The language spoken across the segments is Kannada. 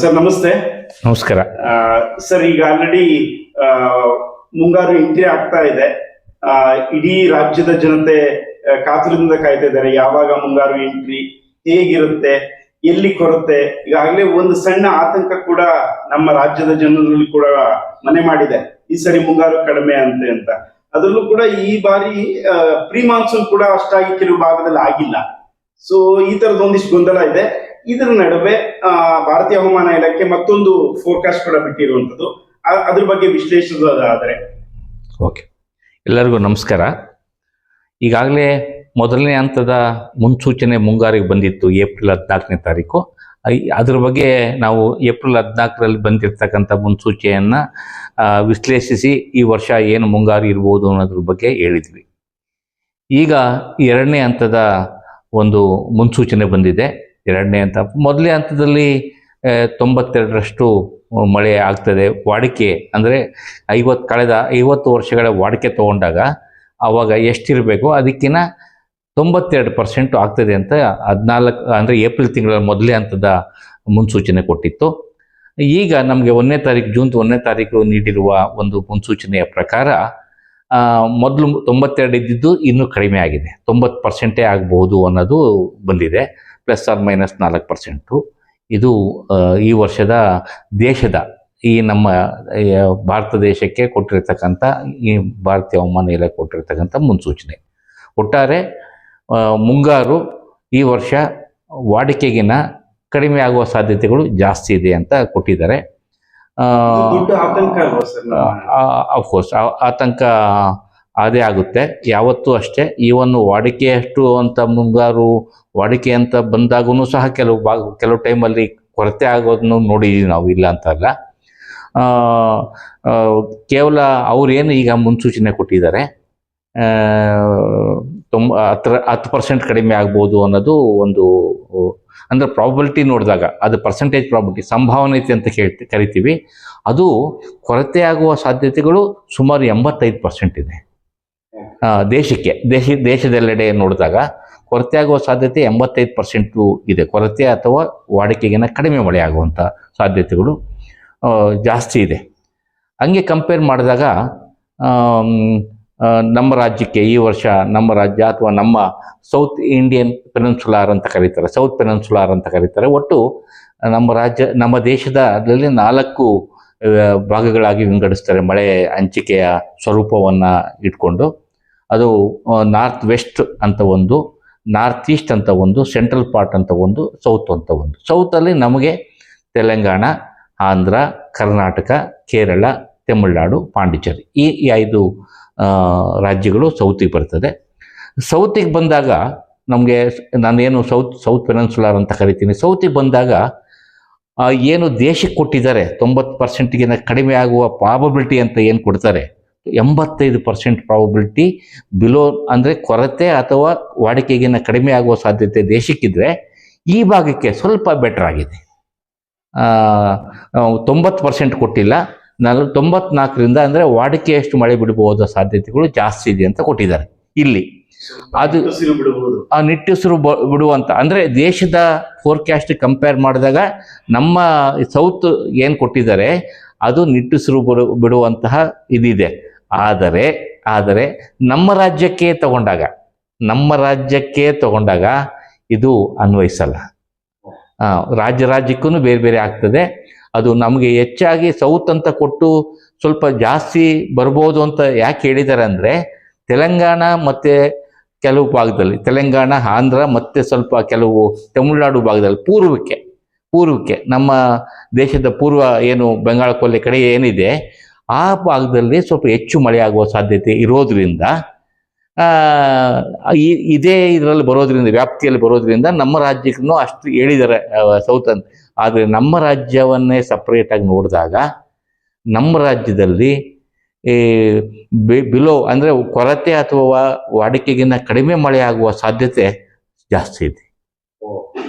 ಸರ್ ನಮಸ್ತೆ. ನಮಸ್ಕಾರ. ಸರ್ ಈಗ ಆಲ್ರೆಡಿ ಮುಂಗಾರು ಎಂಟ್ರಿ ಆಗ್ತಾ ಇದೆ. ಇಡೀ ರಾಜ್ಯದ ಜನತೆ ಕಾತುರದಿಂದ ಕಾಯ್ತಾ ಇದ್ದಾರೆ. ಯಾವಾಗ ಮುಂಗಾರು ಎಂಟ್ರಿ, ಹೇಗಿರುತ್ತೆ, ಎಲ್ಲಿ ಕೊರತೆ. ಈಗಾಗಲೇ ಒಂದು ಸಣ್ಣ ಆತಂಕ ಕೂಡ ನಮ್ಮ ರಾಜ್ಯದ ಜನರಲ್ಲಿ ಕೂಡ ಮನೆ ಮಾಡಿದೆ, ಈ ಸರಿ ಮುಂಗಾರು ಕಡಿಮೆ ಅಂತ. ಅದರಲ್ಲೂ ಕೂಡ ಈ ಬಾರಿ ಪ್ರೀ ಮಾನ್ಸೂನ್ ಕೂಡ ಅಷ್ಟಾಗಿ ಕೆಲವು ಭಾಗದಲ್ಲಿ ಆಗಿಲ್ಲ. ಸೊ ಈ ತರದ ಒಂದಿಷ್ಟು ಗೊಂದಲ ಇದೆ. ಇದರ ನಡುವೆ ಭಾರತೀಯ ಹವಾಮಾನ ಇಲಾಖೆ ಮತ್ತೊಂದು ಫೋರ್ಕಾಸ್ಟ್ ಕೂಡ ಬಿಟ್ಟಿರುವಂತದ್ದು, ಅದ್ರ ಬಗ್ಗೆ ವಿಶ್ಲೇಷಿಸೋದಾದರೆ. ಓಕೆ, ಎಲ್ಲರಿಗೂ ನಮಸ್ಕಾರ. ಈಗಾಗಲೇ ಮೊದಲನೇ ಹಂತದ ಮುನ್ಸೂಚನೆ ಮುಂಗಾರಿಗೆ ಬಂದಿತ್ತು ಏಪ್ರಿಲ್ 14ನೇ ತಾರೀಕು. ಅದ್ರ ಬಗ್ಗೆ ನಾವು ಏಪ್ರಿಲ್ 14ರಲ್ಲಿ ಬಂದಿರತಕ್ಕಂಥ ಮುನ್ಸೂಚನೆಯನ್ನು ವಿಶ್ಲೇಷಿಸಿ ಈ ವರ್ಷ ಏನು ಮುಂಗಾರು ಇರ್ಬೋದು ಅನ್ನೋದ್ರ ಬಗ್ಗೆ ಹೇಳಿದ್ವಿ. ಈಗ ಎರಡನೇ ಹಂತದ ಒಂದು ಮುನ್ಸೂಚನೆ ಬಂದಿದೆ. ಎರಡನೇ ಹಂತ, ಮೊದಲನೇ ಹಂತದಲ್ಲಿ 92% ಮಳೆ ಆಗ್ತದೆ. ವಾಡಿಕೆ ಅಂದರೆ ಕಳೆದ 50 ವರ್ಷಗಳ ವಾಡಿಕೆ ತೊಗೊಂಡಾಗ ಆವಾಗ ಎಷ್ಟಿರಬೇಕು ಅದಕ್ಕಿಂತ 92% ಆಗ್ತದೆ ಅಂತ 14 ಅಂದರೆ ಏಪ್ರಿಲ್ ತಿಂಗಳ ಮೊದಲನೇ ಹಂತದ ಮುನ್ಸೂಚನೆ ಕೊಟ್ಟಿತ್ತು. ಈಗ ನಮಗೆ ಜೂನ್ 1ನೇ ತಾರೀಕು ನೀಡಿರುವ ಒಂದು ಮುನ್ಸೂಚನೆಯ ಪ್ರಕಾರ ಮೊದಲು 92 ಇದ್ದಿದ್ದು ಇನ್ನೂ ಕಡಿಮೆ ಆಗಿದೆ, 90% ಆಗಬಹುದು ಅನ್ನೋದು ಬಂದಿದೆ, ±4%. ಇದು ಈ ವರ್ಷದ ದೇಶದ ಈ ನಮ್ಮ ಭಾರತ ದೇಶಕ್ಕೆ ಕೊಟ್ಟಿರ್ತಕ್ಕಂಥ ಈ ಭಾರತೀಯ ಹವಾಮಾನ ಇಲಾಖೆ ಕೊಟ್ಟಿರ್ತಕ್ಕಂಥ ಮುನ್ಸೂಚನೆ. ಒಟ್ಟಾರೆ ಮುಂಗಾರು ಈ ವರ್ಷ ವಾಡಿಕೆಗಿನ ಕಡಿಮೆ ಆಗುವ ಸಾಧ್ಯತೆಗಳು ಜಾಸ್ತಿ ಇದೆ ಅಂತ ಕೊಟ್ಟಿದ್ದಾರೆ. ಅಫ್ಕೋರ್ಸ್ ಆತಂಕ ಅದೇ ಆಗುತ್ತೆ ಯಾವತ್ತೂ ಅಷ್ಟೇ. ಈವನ್ನು ವಾಡಿಕೆಯಷ್ಟು ಅಂತ ಮುಂಗಾರು ವಾಡಿಕೆ ಅಂತ ಬಂದಾಗೂ ಸಹ ಕೆಲವು ಟೈಮಲ್ಲಿ ಕೊರತೆ ಆಗೋದನ್ನು ನೋಡಿದ್ದೀವಿ ನಾವು, ಇಲ್ಲ ಅಂತಲ್ಲ. ಕೇವಲ ಅವ್ರೇನು ಈಗ ಮುನ್ಸೂಚನೆ ಕೊಟ್ಟಿದ್ದಾರೆ 10% ಕಡಿಮೆ ಆಗ್ಬೋದು ಅನ್ನೋದು ಒಂದು, ಅಂದರೆ ಪ್ರಾಬಬಿಲಿಟಿ ನೋಡಿದಾಗ ಅದು ಪರ್ಸೆಂಟೇಜ್ ಪ್ರಾಬಬಿಲಿಟಿ, ಸಂಭಾವನೀಯತೆ ಅಂತ ಕರಿತೀವಿ. ಅದು ಕೊರತೆ ಆಗುವ ಸಾಧ್ಯತೆಗಳು ಸುಮಾರು 85% ಇದೆ ದೇಶದೆಲ್ಲೆಡೆ ನೋಡಿದಾಗ. ಕೊರತೆ ಆಗುವ ಸಾಧ್ಯತೆ 85% ಇದೆ. ಕೊರತೆ ಅಥವಾ ವಾಡಿಕೆಗಿನ ಕಡಿಮೆ ಮಳೆ ಆಗುವಂಥ ಸಾಧ್ಯತೆಗಳು ಜಾಸ್ತಿ ಇದೆ. ಹಂಗೆ ಕಂಪೇರ್ ಮಾಡಿದಾಗ ನಮ್ಮ ರಾಜ್ಯಕ್ಕೆ ಈ ವರ್ಷ ನಮ್ಮ ರಾಜ್ಯ ಅಥವಾ ನಮ್ಮ ಸೌತ್ ಇಂಡಿಯನ್ ಪೆನಿನ್ಸುಲಾರ್ ಅಂತ ಕರೀತಾರೆ, ಸೌತ್ ಪೆನಿನ್ಸುಲಾರ್ ಅಂತ ಕರೀತಾರೆ. ಒಟ್ಟು ನಮ್ಮ ದೇಶದಲ್ಲಿ 4 ಭಾಗಗಳಾಗಿ ವಿಂಗಡಿಸ್ತಾರೆ ಮಳೆ ಹಂಚಿಕೆಯ ಸ್ವರೂಪವನ್ನು ಇಟ್ಕೊಂಡು. ಅದು ನಾರ್ತ್ ವೆಸ್ಟ್ ಅಂತ ಒಂದು, ನಾರ್ತ್ ಈಸ್ಟ್ ಅಂತ ಒಂದು, ಸೆಂಟ್ರಲ್ ಪಾರ್ಟ್ ಅಂತ ಒಂದು, ಸೌತ್ ಅಂತ ಒಂದು. ಸೌತಲ್ಲಿ ನಮಗೆ ತೆಲಂಗಾಣ, ಆಂಧ್ರ, ಕರ್ನಾಟಕ, ಕೇರಳ, ತಮಿಳುನಾಡು, ಪಾಂಡಿಚೇರಿ ಈ 5 ರಾಜ್ಯಗಳು ಸೌತಿಗೆ ಬರ್ತದೆ. ಸೌತಿಗೆ ಬಂದಾಗ ನಮಗೆ, ನಾನೇನು ಸೌತ್ ಪೆನಿನ್ಸುಲಾರ್ ಅಂತ ಕರಿತೀನಿ, ಸೌತಿಗೆ ಬಂದಾಗ ಏನು ದೇಶಕ್ಕೆ ಕೊಟ್ಟಿದ್ದಾರೆ 90%ಗಿಂತ ಕಡಿಮೆ ಆಗುವ ಪ್ರಾಬಬಿಲಿಟಿ ಅಂತ ಏನು ಕೊಡ್ತಾರೆ, 85% ಪ್ರಾಬಬಿಲಿಟಿ ಬಿಲೋ, ಅಂದರೆ ಕೊರತೆ ಅಥವಾ ವಾಡಿಕೆಗಿನ ಕಡಿಮೆ ಆಗುವ ಸಾಧ್ಯತೆ ದೇಶಕ್ಕಿದ್ರೆ ಈ ಭಾಗಕ್ಕೆ ಸ್ವಲ್ಪ ಬೆಟರ್ ಆಗಿದೆ. 90% ಕೊಟ್ಟಿಲ್ಲ, 94ರಿಂದ ಅಂದರೆ ವಾಡಿಕೆಯಷ್ಟು ಮಳೆ ಬಿಡಬಹುದಾದ ಸಾಧ್ಯತೆಗಳು ಜಾಸ್ತಿ ಇದೆ ಅಂತ ಕೊಟ್ಟಿದ್ದಾರೆ ಇಲ್ಲಿ. ಅದು ನಿಟ್ಟುಸಿರು ಬಿಡುವಂಥ, ಅಂದರೆ ದೇಶದ ಫೋರ್ಕ್ಯಾಸ್ಟ್ ಕಂಪೇರ್ ಮಾಡಿದಾಗ ನಮ್ಮ ಸೌತ್ ಏನು ಕೊಟ್ಟಿದ್ದಾರೆ ಅದು ನಿಟ್ಟುಸಿರು ಬಿಡುವಂತಹ ಇದಿದೆ. ಆದರೆ ನಮ್ಮ ರಾಜ್ಯಕ್ಕೆ ತಗೊಂಡಾಗ ಇದು ಅನ್ವಯಿಸಲ್ಲ. ರಾಜ್ಯಕ್ಕೂ ಬೇರೆ ಬೇರೆ ಆಗ್ತದೆ. ಅದು ನಮಗೆ ಹೆಚ್ಚಾಗಿ ಸೌತ್ ಅಂತ ಕೊಟ್ಟು ಸ್ವಲ್ಪ ಜಾಸ್ತಿ ಬರ್ಬೋದು ಅಂತ ಯಾಕೆ ಹೇಳಿದ್ದಾರೆ ಅಂದರೆ, ತೆಲಂಗಾಣ ಮತ್ತು ಕೆಲವು ಭಾಗದಲ್ಲಿ, ತೆಲಂಗಾಣ, ಆಂಧ್ರ ಮತ್ತು ಸ್ವಲ್ಪ ಕೆಲವು ತಮಿಳುನಾಡು ಭಾಗದಲ್ಲಿ ಪೂರ್ವಕ್ಕೆ ನಮ್ಮ ದೇಶದ ಪೂರ್ವ ಏನು ಬೆಂಗಾಳ ಕೊಲ್ಲಿ ಕಡೆ ಏನಿದೆ ಆ ಭಾಗದಲ್ಲಿ ಸ್ವಲ್ಪ ಹೆಚ್ಚು ಮಳೆ ಆಗುವ ಸಾಧ್ಯತೆ ಇರೋದ್ರಿಂದ, ಇದೇ ಇದರಲ್ಲಿ ಬರೋದ್ರಿಂದ, ವ್ಯಾಪ್ತಿಯಲ್ಲಿ ಬರೋದ್ರಿಂದ ನಮ್ಮ ರಾಜ್ಯಕ್ಕೂ ಅಷ್ಟು ಹೇಳಿದ್ದಾರೆ ಸೌತ್ ಅಂತ. ಆದರೆ ನಮ್ಮ ರಾಜ್ಯವನ್ನೇ ಸಪ್ರೇಟಾಗಿ ನೋಡಿದಾಗ ನಮ್ಮ ರಾಜ್ಯದಲ್ಲಿ ಬಿಲೋ, ಅಂದರೆ ಕೊರತೆ ಅಥವಾ ವಾಡಿಕೆಗಿಂತ ಕಡಿಮೆ ಮಳೆ ಆಗುವ ಸಾಧ್ಯತೆ ಜಾಸ್ತಿ ಇದೆ.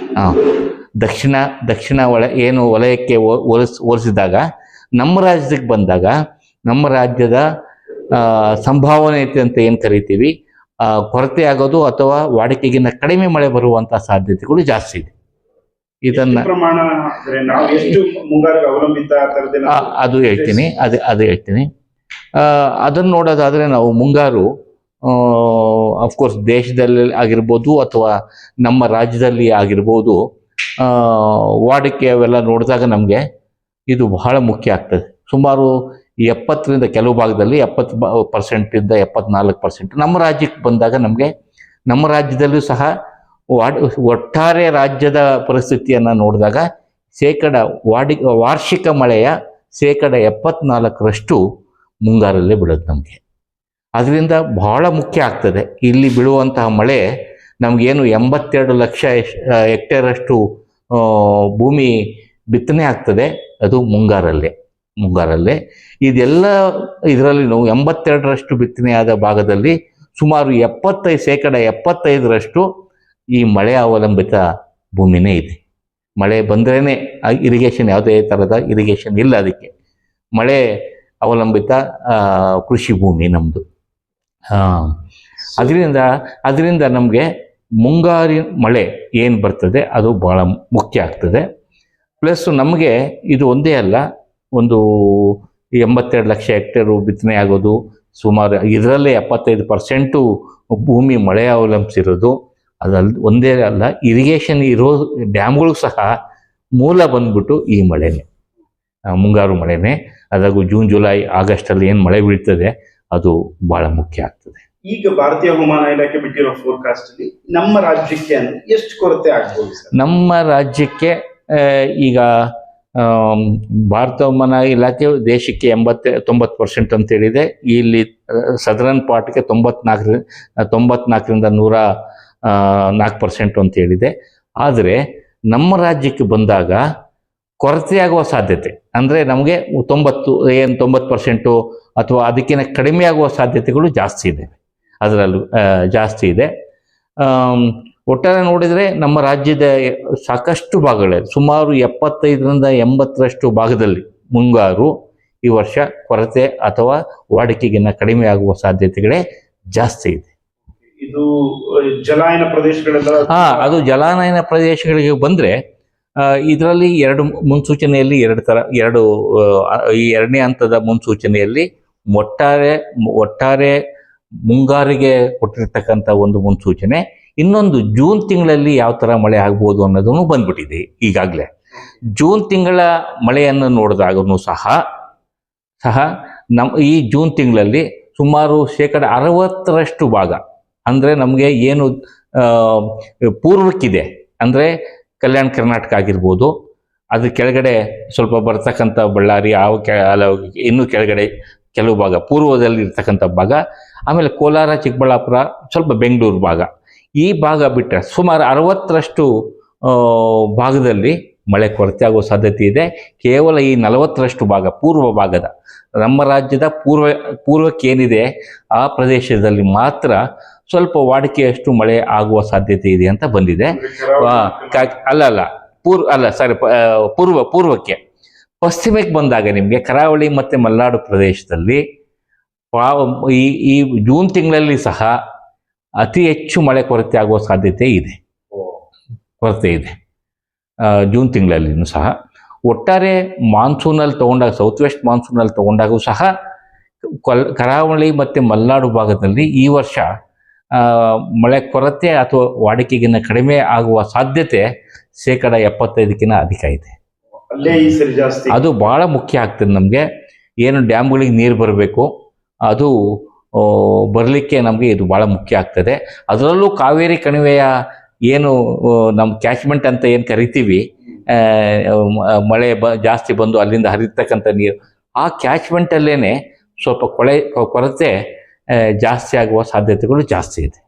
ದಕ್ಷಿಣ ವಲಯಕ್ಕೆ ಹೋಲಿಸಿದಾಗ ನಮ್ಮ ರಾಜ್ಯಕ್ಕೆ ಬಂದಾಗ ನಮ್ಮ ರಾಜ್ಯದ ಸಂಭಾವನೀಯತೆ ಅಂತ ಏನು ಕರಿತೀವಿ, ಕೊರತೆ ಆಗೋದು ಅಥವಾ ವಾಡಿಕೆಗಿಂತ ಕಡಿಮೆ ಮಳೆ ಬರುವಂಥ ಸಾಧ್ಯತೆಗಳು ಜಾಸ್ತಿ ಇದೆ. ಇದನ್ನ ಪ್ರಮಾಣ ಅಂದ್ರೆ ನಾವು ಎಷ್ಟು ಮುಂಗಾರಿಗೆ ಅವಲಂಬಿತ ತರದೇನ ಅದು ಹೇಳ್ತೀನಿ, ಅದು ಹೇಳ್ತೀನಿ. ಅದನ್ನು ನೋಡೋದಾದ್ರೆ ನಾವು ಮುಂಗಾರು ಅಫ್ಕೋರ್ಸ್ ದೇಶದಲ್ಲಿ ಆಗಿರ್ಬೋದು ಅಥವಾ ನಮ್ಮ ರಾಜ್ಯದಲ್ಲಿ ಆಗಿರ್ಬೋದು, ವಾಡಿಕೆ ಅವೆಲ್ಲ ನೋಡಿದಾಗ ನಮಗೆ ಇದು ಬಹಳ ಮುಖ್ಯ ಆಗ್ತದೆ. ಸುಮಾರು 70ರಿಂದ ಕೆಲವು ಭಾಗದಲ್ಲಿ 70%ಇಂದ 74%. ನಮ್ಮ ರಾಜ್ಯಕ್ಕೆ ಬಂದಾಗ ನಮಗೆ ನಮ್ಮ ರಾಜ್ಯದಲ್ಲೂ ಸಹ ಒಟ್ಟಾರೆ ರಾಜ್ಯದ ಪರಿಸ್ಥಿತಿಯನ್ನು ನೋಡಿದಾಗ ವಾರ್ಷಿಕ ಮಳೆಯ 74% ಮುಂಗಾರಲ್ಲೇ ಬೀಳೋದು ನಮಗೆ. ಅದರಿಂದ ಬಹಳ ಮುಖ್ಯ ಆಗ್ತದೆ. ಇಲ್ಲಿ ಬೀಳುವಂತಹ ಮಳೆ ನಮಗೇನು 82 ಲಕ್ಷ ಹೆಕ್ಟೇರಷ್ಟು ಭೂಮಿ ಬಿತ್ತನೆ ಆಗ್ತದೆ, ಅದು ಮುಂಗಾರಲ್ಲೇ. ಇದೆಲ್ಲ ಇದರಲ್ಲಿ 82ರಷ್ಟು ಬಿತ್ತನೆಯಾದ ಭಾಗದಲ್ಲಿ ಸುಮಾರು 75% ಈ ಮಳೆ ಅವಲಂಬಿತ ಭೂಮಿನೇ ಇದೆ. ಮಳೆ ಬಂದ್ರೇ ಇರಿಗೇಷನ್, ಯಾವುದೇ ಥರದ ಇರಿಗೇಷನ್ ಇಲ್ಲ, ಅದಕ್ಕೆ ಮಳೆ ಅವಲಂಬಿತ ಕೃಷಿ ಭೂಮಿ ನಮ್ಮದು. ಅದರಿಂದ ನಮಗೆ ಮುಂಗಾರಿನ ಮಳೆ ಏನು ಬರ್ತದೆ ಅದು ಭಾಳ ಮುಖ್ಯ ಆಗ್ತದೆ. ಪ್ಲಸ್ ನಮಗೆ ಇದು ಒಂದೇ ಅಲ್ಲ, ಒಂದು 82 ಲಕ್ಷ ಹೆಕ್ಟೇರು ಬಿತ್ತನೆ ಆಗೋದು, ಸುಮಾರು ಇದರಲ್ಲೇ 75% ಭೂಮಿ ಮಳೆ ಅವಲಂಬಿಸಿರೋದು. ಒಂದೇ ಅಲ್ಲ, ಇರಿಗೇಷನ್ ಇರೋ ಡ್ಯಾಮ್ಗಳು ಸಹ ಮೂಲ ಬಂದ್ಬಿಟ್ಟು ಈ ಮಳೆನೇ, ಮುಂಗಾರು ಮಳೆನೇ. ಅದಾಗೂ ಜೂನ್ ಜುಲೈ ಆಗಸ್ಟಲ್ಲಿ ಏನು ಮಳೆ ಬೀಳ್ತದೆ ಅದು ಬಹಳ ಮುಖ್ಯ ಆಗ್ತದೆ. ಈಗ ಭಾರತೀಯ ಹವಾಮಾನ ಇಲಾಖೆ ಬಿಟ್ಟಿರೋ ಫೋರ್ಕಾಸ್ಟ್ ಅಲ್ಲಿ ನಮ್ಮ ರಾಜ್ಯಕ್ಕೆ ಎಷ್ಟು ಕೊರತೆ ಆಗ್ಬೋದು ಸರ್? ನಮ್ಮ ರಾಜ್ಯಕ್ಕೆ ಈಗ ಭಾರತ ಹವಾಮಾನ ಇಲಾಖೆ ದೇಶಕ್ಕೆ 90% ಅಂತ ಹೇಳಿದೆ. ಇಲ್ಲಿ ಸದರನ್ ಪಾರ್ಟ್ಗೆ 94ರಿಂದ 104% ಅಂತ ಹೇಳಿದೆ. ಆದರೆ ನಮ್ಮ ರಾಜ್ಯಕ್ಕೆ ಬಂದಾಗ ಕೊರತೆಯಾಗುವ ಸಾಧ್ಯತೆ ಅಂದರೆ ನಮಗೆ 90% ಅಥವಾ ಅದಕ್ಕಿಂತ ಕಡಿಮೆ ಆಗುವ ಸಾಧ್ಯತೆಗಳು ಜಾಸ್ತಿ ಇದೆ, ಅದರಲ್ಲೂ ಜಾಸ್ತಿ ಇದೆ. ಒಟ್ಟಾರೆ ನೋಡಿದರೆ ನಮ್ಮ ರಾಜ್ಯದ ಸಾಕಷ್ಟು ಭಾಗಗಳಿವೆ, ಸುಮಾರು 75ರಿಂದ 80ರಷ್ಟು ಭಾಗದಲ್ಲಿ ಮುಂಗಾರು ಈ ವರ್ಷ ಕೊರತೆ ಅಥವಾ ವಾಡಿಕೆಗಿನ್ನ ಕಡಿಮೆ ಆಗುವ ಸಾಧ್ಯತೆಗಳೇ ಜಾಸ್ತಿ ಇದೆ. ಇದು ಜಲಾನಯನ ಪ್ರದೇಶಗಳೆಲ್ಲ ಅದು ಜಲಾನಯನ ಪ್ರದೇಶಗಳಿಗೆ ಬಂದರೆ ಇದರಲ್ಲಿ ಎರಡು ಮುನ್ಸೂಚನೆಯಲ್ಲಿ ಈ ಎರಡನೇ ಹಂತದ ಮುನ್ಸೂಚನೆಯಲ್ಲಿ ಒಟ್ಟಾರೆ ಮುಂಗಾರಿಗೆ ಕೊಟ್ಟಿರ್ತಕ್ಕಂಥ ಒಂದು ಮುನ್ಸೂಚನೆ, ಇನ್ನೊಂದು ಜೂನ್ ತಿಂಗಳಲ್ಲಿ ಯಾವ ಥರ ಮಳೆ ಆಗ್ಬೋದು ಅನ್ನೋದನ್ನು ಬಂದ್ಬಿಟ್ಟಿದೆ ಈಗಾಗಲೇ. ಜೂನ್ ತಿಂಗಳ ಮಳೆಯನ್ನು ನೋಡಿದಾಗೂ ಸಹ ಈ ಜೂನ್ ತಿಂಗಳಲ್ಲಿ ಸುಮಾರು 60% ಭಾಗ ಅಂದರೆ ನಮಗೆ ಏನು ಪೂರ್ವಕ್ಕಿದೆ, ಅಂದರೆ ಕಲ್ಯಾಣ ಕರ್ನಾಟಕ ಆಗಿರ್ಬೋದು, ಅದ್ರ ಕೆಳಗಡೆ ಸ್ವಲ್ಪ ಬರ್ತಕ್ಕಂಥ ಬಳ್ಳಾರಿ, ಇನ್ನೂ ಕೆಳಗಡೆ ಕೆಲವು ಭಾಗ ಪೂರ್ವದಲ್ಲಿ ಇರ್ತಕ್ಕಂಥ ಭಾಗ, ಆಮೇಲೆ ಕೋಲಾರ, ಚಿಕ್ಕಬಳ್ಳಾಪುರ, ಸ್ವಲ್ಪ ಬೆಂಗಳೂರು ಭಾಗ, ಈ ಭಾಗ ಬಿಟ್ಟರೆ ಸುಮಾರು 60ರಷ್ಟು ಭಾಗದಲ್ಲಿ ಮಳೆ ಕೊರತೆ ಆಗೋ ಸಾಧ್ಯತೆ ಇದೆ. ಕೇವಲ ಈ 40ರಷ್ಟು ಭಾಗ ಪೂರ್ವ ಭಾಗದ, ನಮ್ಮ ರಾಜ್ಯದ ಪೂರ್ವಕ್ಕೇನಿದೆ ಆ ಪ್ರದೇಶದಲ್ಲಿ ಮಾತ್ರ ಸ್ವಲ್ಪ ವಾಡಿಕೆಯಷ್ಟು ಮಳೆ ಆಗುವ ಸಾಧ್ಯತೆ ಇದೆ ಅಂತ ಬಂದಿದೆ. ಪೂರ್ವಕ್ಕೆ. ಪಶ್ಚಿಮಕ್ಕೆ ಬಂದಾಗ ನಿಮಗೆ ಕರಾವಳಿ ಮತ್ತು ಮಲೆನಾಡು ಪ್ರದೇಶದಲ್ಲಿ ಈ ಜೂನ್ ತಿಂಗಳಲ್ಲಿ ಸಹ ಅತಿ ಹೆಚ್ಚು ಮಳೆ ಕೊರತೆ ಆಗುವ ಸಾಧ್ಯತೆ ಇದೆ. ಜೂನ್ ತಿಂಗಳಲ್ಲಿನೂ ಸಹ ಒಟ್ಟಾರೆ ಮಾನ್ಸೂನಲ್ಲಿ ತಗೊಂಡಾಗ, ಸೌತ್ ವೆಸ್ಟ್ ಮಾನ್ಸೂನಲ್ಲಿ ತಗೊಂಡಾಗೂ ಸಹ ಕರಾವಳಿ ಮತ್ತು ಮಲೆನಾಡು ಭಾಗದಲ್ಲಿ ಈ ವರ್ಷ ಮಳೆ ಕೊರತೆ ಅಥವಾ ವಾಡಿಕೆಗಿನ್ನ ಕಡಿಮೆ ಆಗುವ ಸಾಧ್ಯತೆ 75% ಅಧಿಕ ಇದೆ. ಅದು ಬಹಳ ಮುಖ್ಯ ಆಗ್ತದೆ ನಮಗೆ. ಏನು ಡ್ಯಾಮ್ಗಳಿಗೆ ನೀರು ಬರಬೇಕು ಅದು ಬರಲಿಕ್ಕೆ ನಮಗೆ ಇದು ಭಾಳ ಮುಖ್ಯ ಆಗ್ತದೆ. ಅದರಲ್ಲೂ ಕಾವೇರಿ ಕಣಿವೆಯ ಏನು ನಮ್ಮ ಕ್ಯಾಚ್ಮೆಂಟ್ ಅಂತ ಏನು ಕರಿತೀವಿ, ಮಳೆ ಜಾಸ್ತಿ ಬಂದು ಅಲ್ಲಿಂದ ಹರಿತಕ್ಕಂಥ ನೀರು, ಆ ಕ್ಯಾಚ್ಮೆಂಟಲ್ಲೇ ಸ್ವಲ್ಪ ಕೊರತೆ ಜಾಸ್ತಿ ಆಗುವ ಸಾಧ್ಯತೆಗಳು ಜಾಸ್ತಿ ಇದೆ.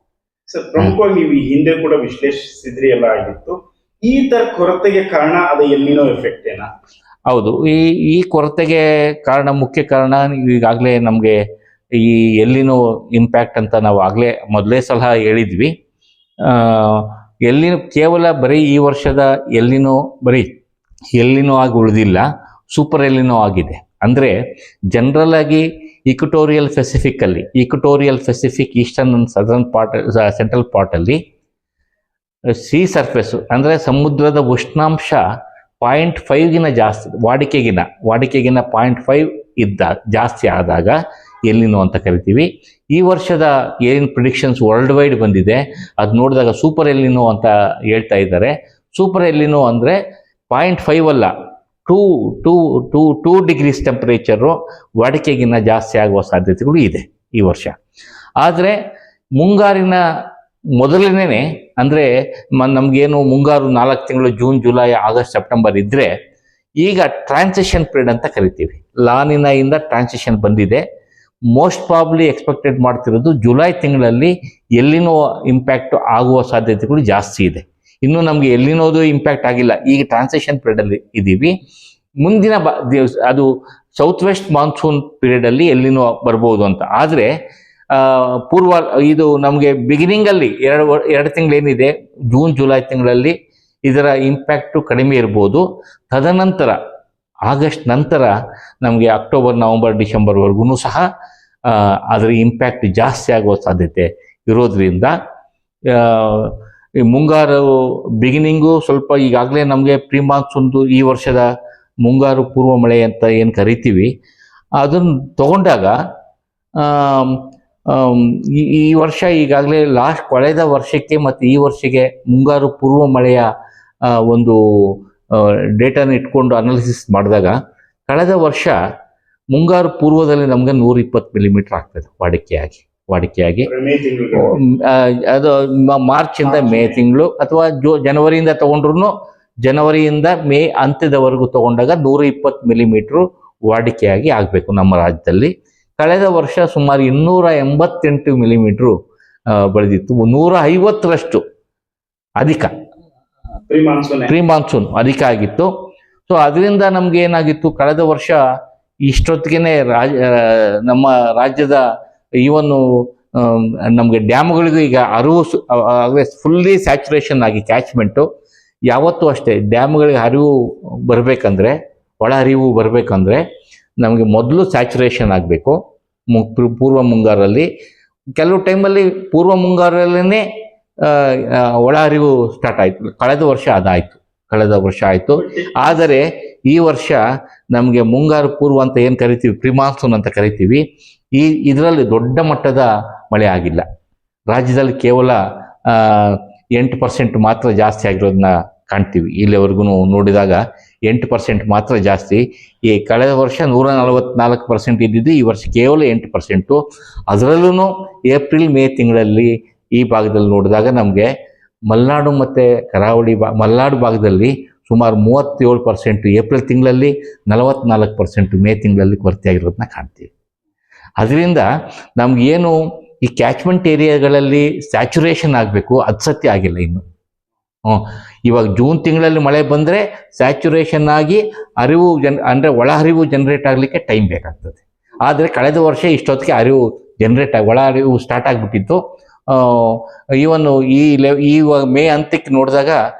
ಸರ್, ಪ್ರಮುಖವಾಗಿ ನೀವು ಈ ಹಿಂದೆ ಕೂಡ ವಿಶ್ಲೇಷಿಸಿದ್ರಿ ಎಲ್ಲ ಆಗಿತ್ತು. ಈ ತರ ಕೊರತೆಗೆ ಕಾರಣ ಅದು ಎಲ್ಲಿನೋ ಎಫೆಕ್ಟ್ ಏನಾ? ಹೌದು, ಈ ಕೊರತೆಗೆ ಮುಖ್ಯ ಕಾರಣ ಈಗಾಗಲೇ ನಮಗೆ ಈ ಎಲ್ಲಿನೋ ಇಂಪ್ಯಾಕ್ಟ್ ಅಂತ ನಾವು ಮೊದಲೇ ಸಲ ಹೇಳಿದ್ವಿ. ಕೇವಲ ಬರೀ ಈ ವರ್ಷದ ಎಲ್ಲಿನೋ ಆಗಿ ಉಳಿದಿಲ್ಲ, ಸೂಪರ್ ಎಲ್ಲಿನೋ ಆಗಿದೆ. ಅಂದರೆ ಜನರಲ್ ಆಗಿ equatorial Pacific eastern and southern central ಪಾರ್ಟಲ್ಲಿ ಸೀ ಸರ್ಫೇಸು ಅಂದರೆ ಸಮುದ್ರದ ಉಷ್ಣಾಂಶ 0.5ಗಿನ ಜಾಸ್ತಿ, ವಾಡಿಕೆಗಿನ 0.5 ಇದ್ದ ಜಾಸ್ತಿ ಆದಾಗ ಎಲ್ಲಿನೋ ಅಂತ ಕರಿತೀವಿ. ಈ ವರ್ಷದ ಏನು ಪ್ರಿಡಿಕ್ಷನ್ಸ್ ವರ್ಲ್ಡ್ ವೈಡ್ ಬಂದಿದೆ ಅದು ನೋಡಿದಾಗ ಸೂಪರ್ ಎಲ್ಲಿನೋ ಅಂತ ಹೇಳ್ತಾ ಇದ್ದಾರೆ. ಸೂಪರ್ ಎಲ್ಲಿನೋ ಅಂದರೆ 0.5 ಅಲ್ಲ, 2 ಡಿಗ್ರೀಸ್ ಟೆಂಪರೇಚರು ವಾಡಿಕೆಗಿನ್ನ ಜಾಸ್ತಿ ಆಗುವ ಸಾಧ್ಯತೆಗಳು ಇದೆ ಈ ವರ್ಷ. ಆದರೆ ಮುಂಗಾರಿನ ಮೊದಲನೇ ಅಂದರೆ ನಮಗೇನು ಮುಂಗಾರು 4 ತಿಂಗಳು ಜೂನ್, ಜುಲೈ, ಆಗಸ್ಟ್, ಸೆಪ್ಟೆಂಬರ್ ಇದ್ದರೆ ಈಗ ಟ್ರಾನ್ಸಿಷನ್ ಪೀರಿಯಡ್ ಅಂತ ಕರಿತೀವಿ. ಲಾನಿನಾಯಿಂದ ಟ್ರಾನ್ಸಿಷನ್ ಬಂದಿದೆ. ಮೋಸ್ಟ್ ಪ್ರಾಬ್ಲಿ ಎಕ್ಸ್ಪೆಕ್ಟೆಡ್ ಮಾಡ್ತಿರೋದು ಜುಲೈ ತಿಂಗಳಲ್ಲಿ ಎಲ್ಲಿನೋ ಇಂಪ್ಯಾಕ್ಟ್ ಆಗುವ ಸಾಧ್ಯತೆಗಳು ಜಾಸ್ತಿ ಇದೆ. ಇನ್ನು ನಮಗೆ ಎಲ್ಲಿನೋದು ಇಂಪ್ಯಾಕ್ಟ್ ಆಗಿಲ್ಲ, ಈಗ ಟ್ರಾನ್ಸಿಷನ್ ಪೀರಿಯಡಲ್ಲಿ ಇದ್ದೀವಿ. ಮುಂದಿನ ಅದು ಸೌತ್ ವೆಸ್ಟ್ ಮಾನ್ಸೂನ್ ಪೀರಿಯಡಲ್ಲಿ ಎಲ್ಲಿನೋ ಬರ್ಬೋದು ಅಂತ. ಆದರೆ ಪೂರ್ವ ಇದು ನಮಗೆ ಬಿಗಿನಿಂಗಲ್ಲಿ 2 ತಿಂಗಳೇನಿದೆ ಜೂನ್ ಜುಲೈ ತಿಂಗಳಲ್ಲಿ ಇದರ ಇಂಪ್ಯಾಕ್ಟು ಕಡಿಮೆ ಇರ್ಬೋದು. ತದನಂತರ ಆಗಸ್ಟ್ ನಂತರ ನಮಗೆ ಅಕ್ಟೋಬರ್, ನವಂಬರ್, ಡಿಸೆಂಬರ್ವರೆಗೂ ಸಹ ಅದರ ಇಂಪ್ಯಾಕ್ಟ್ ಜಾಸ್ತಿ ಆಗುವ ಸಾಧ್ಯತೆ ಇರೋದ್ರಿಂದ ಈ ಮುಂಗಾರು ಬಿಗಿನಿಂಗು ಸ್ವಲ್ಪ ಈಗಾಗಲೇ ನಮಗೆ ಪ್ರೀ ಮಾನ್ಸೂನ್ದು ಈ ವರ್ಷದ ಮುಂಗಾರು ಪೂರ್ವ ಮಳೆ ಅಂತ ಏನು ಕರಿತೀವಿ ಅದನ್ನು ತಗೊಂಡಾಗ ಈ ವರ್ಷ ಈಗಾಗಲೇ ಕಳೆದ ವರ್ಷಕ್ಕೆ ಮತ್ತು ಈ ವರ್ಷಕ್ಕೆ ಮುಂಗಾರು ಪೂರ್ವ ಮಳೆಯ ಒಂದು ಡೇಟಾನ ಇಟ್ಕೊಂಡು ಅನಾಲಿಸಿಸ್ ಮಾಡಿದಾಗ ಕಳೆದ ವರ್ಷ ಮುಂಗಾರು ಪೂರ್ವದಲ್ಲಿ ನಮಗೆ 120 ಮಿಲಿಮೀಟರ್ ಆಗ್ತದೆ ವಾಡಿಕೆಯಾಗಿ ಅದು ಮಾರ್ಚಿಂದ ಮೇ ತಿಂಗಳು ಅಥವಾ ಜನವರಿಯಿಂದ ತಗೊಂಡ್ರು ಜನವರಿಯಿಂದ ಮೇ ಅಂತ್ಯದವರೆಗೂ ತಗೊಂಡಾಗ 120 ಮಿಲಿಮೀಟ್ರು ವಾಡಿಕೆಯಾಗಿ ಆಗಬೇಕು ನಮ್ಮ ರಾಜ್ಯದಲ್ಲಿ. ಕಳೆದ ವರ್ಷ ಸುಮಾರು 288 ಮಿಲಿಮೀಟ್ರು ಬೆಳೆದಿತ್ತು, 150ರಷ್ಟು ಅಧಿಕ ಪ್ರೀ ಮಾನ್ಸೂನ್ ಅಧಿಕ ಆಗಿತ್ತು. ಸೊ ಅದರಿಂದ ನಮ್ಗೆ ಏನಾಗಿತ್ತು, ಕಳೆದ ವರ್ಷ ಇಷ್ಟೊತ್ತಿಗೆ ನಮ್ಮ ರಾಜ್ಯದ ಈವನ್ನು ನಮಗೆ ಡ್ಯಾಮ್ಗಳಿಗೂ ಈಗ ಫುಲ್ಲಿ ಸ್ಯಾಚುರೇಷನ್ ಆಗಿ ಕ್ಯಾಚ್ಮೆಂಟು ಯಾವತ್ತೂ ಅಷ್ಟೇ ಡ್ಯಾಮ್ಗಳಿಗೆ ಹರಿವು ಬರಬೇಕಂದ್ರೆ, ಒಳ ಹರಿವು ಬರಬೇಕಂದ್ರೆ ನಮಗೆ ಮೊದಲು ಸ್ಯಾಚುರೇಷನ್ ಆಗಬೇಕು. ಪೂರ್ವ ಮುಂಗಾರಲ್ಲಿ ಕೆಲವು ಟೈಮಲ್ಲಿ ಪೂರ್ವ ಮುಂಗಾರಲ್ಲೇ ಒಳ ಹರಿವು ಸ್ಟಾರ್ಟ್ ಆಯಿತು. ಕಳೆದ ವರ್ಷ ಆಯಿತು. ಆದರೆ ಈ ವರ್ಷ ನಮಗೆ ಮುಂಗಾರು ಪೂರ್ವ ಅಂತ ಏನು ಕರಿತೀವಿ, ಪ್ರೀ ಮಾನ್ಸೂನ್ ಅಂತ ಕರಿತೀವಿ, ಇದರಲ್ಲಿ ದೊಡ್ಡ ಮಟ್ಟದ ಮಳೆ ಆಗಿಲ್ಲ. ರಾಜ್ಯದಲ್ಲಿ ಕೇವಲ 8% ಮಾತ್ರ ಜಾಸ್ತಿ ಆಗಿರೋದನ್ನ ಕಾಣ್ತೀವಿ. ಇಲ್ಲಿವರೆಗೂ ನೋಡಿದಾಗ 8% ಮಾತ್ರ ಜಾಸ್ತಿ. ಈ ಕಳೆದ ವರ್ಷ 144% ಇದ್ದಿದ್ದು ಈ ವರ್ಷ ಕೇವಲ 8%. ಅದರಲ್ಲೂ ಏಪ್ರಿಲ್ ಮೇ ತಿಂಗಳಲ್ಲಿ ಈ ಭಾಗದಲ್ಲಿ ನೋಡಿದಾಗ ನಮಗೆ ಮಲೆನಾಡು ಮತ್ತು ಕರಾವಳಿ ಮಲೆನಾಡು ಭಾಗದಲ್ಲಿ ಸುಮಾರು 37%, ಏಪ್ರಿಲ್ ತಿಂಗಳಲ್ಲಿ 44%, ಮೇ ತಿಂಗಳಲ್ಲಿ ಕೊರತೆಯಾಗಿರೋದನ್ನ ಕಾಣ್ತೀವಿ. ಅದರಿಂದ ನಮಗೇನು ಈ ಕ್ಯಾಚ್ಮೆಂಟ್ ಏರಿಯಾಗಳಲ್ಲಿ ಸ್ಯಾಚುರೇಷನ್ ಆಗಬೇಕು, ಅದು ಸತ್ಯ ಆಗಿಲ್ಲ ಇನ್ನು. ಇವಾಗ ಜೂನ್ ತಿಂಗಳಲ್ಲಿ ಮಳೆ ಬಂದರೆ ಸ್ಯಾಚುರೇಷನ್ ಆಗಿ ಅಂದರೆ ಒಳ ಹರಿವು ಜನರೇಟ್ ಆಗಲಿಕ್ಕೆ ಟೈಮ್ ಬೇಕಾಗ್ತದೆ. ಆದರೆ ಕಳೆದ ವರ್ಷ ಇಷ್ಟೊತ್ತಿಗೆ ಒಳ ಹರಿವು ಸ್ಟಾರ್ಟ್ ಆಗಿಬಿಟ್ಟಿತ್ತು. ಇವನು ಇವಾಗ ಮೇ ಅಂತ್ಯಕ್ಕೆ ನೋಡಿದಾಗ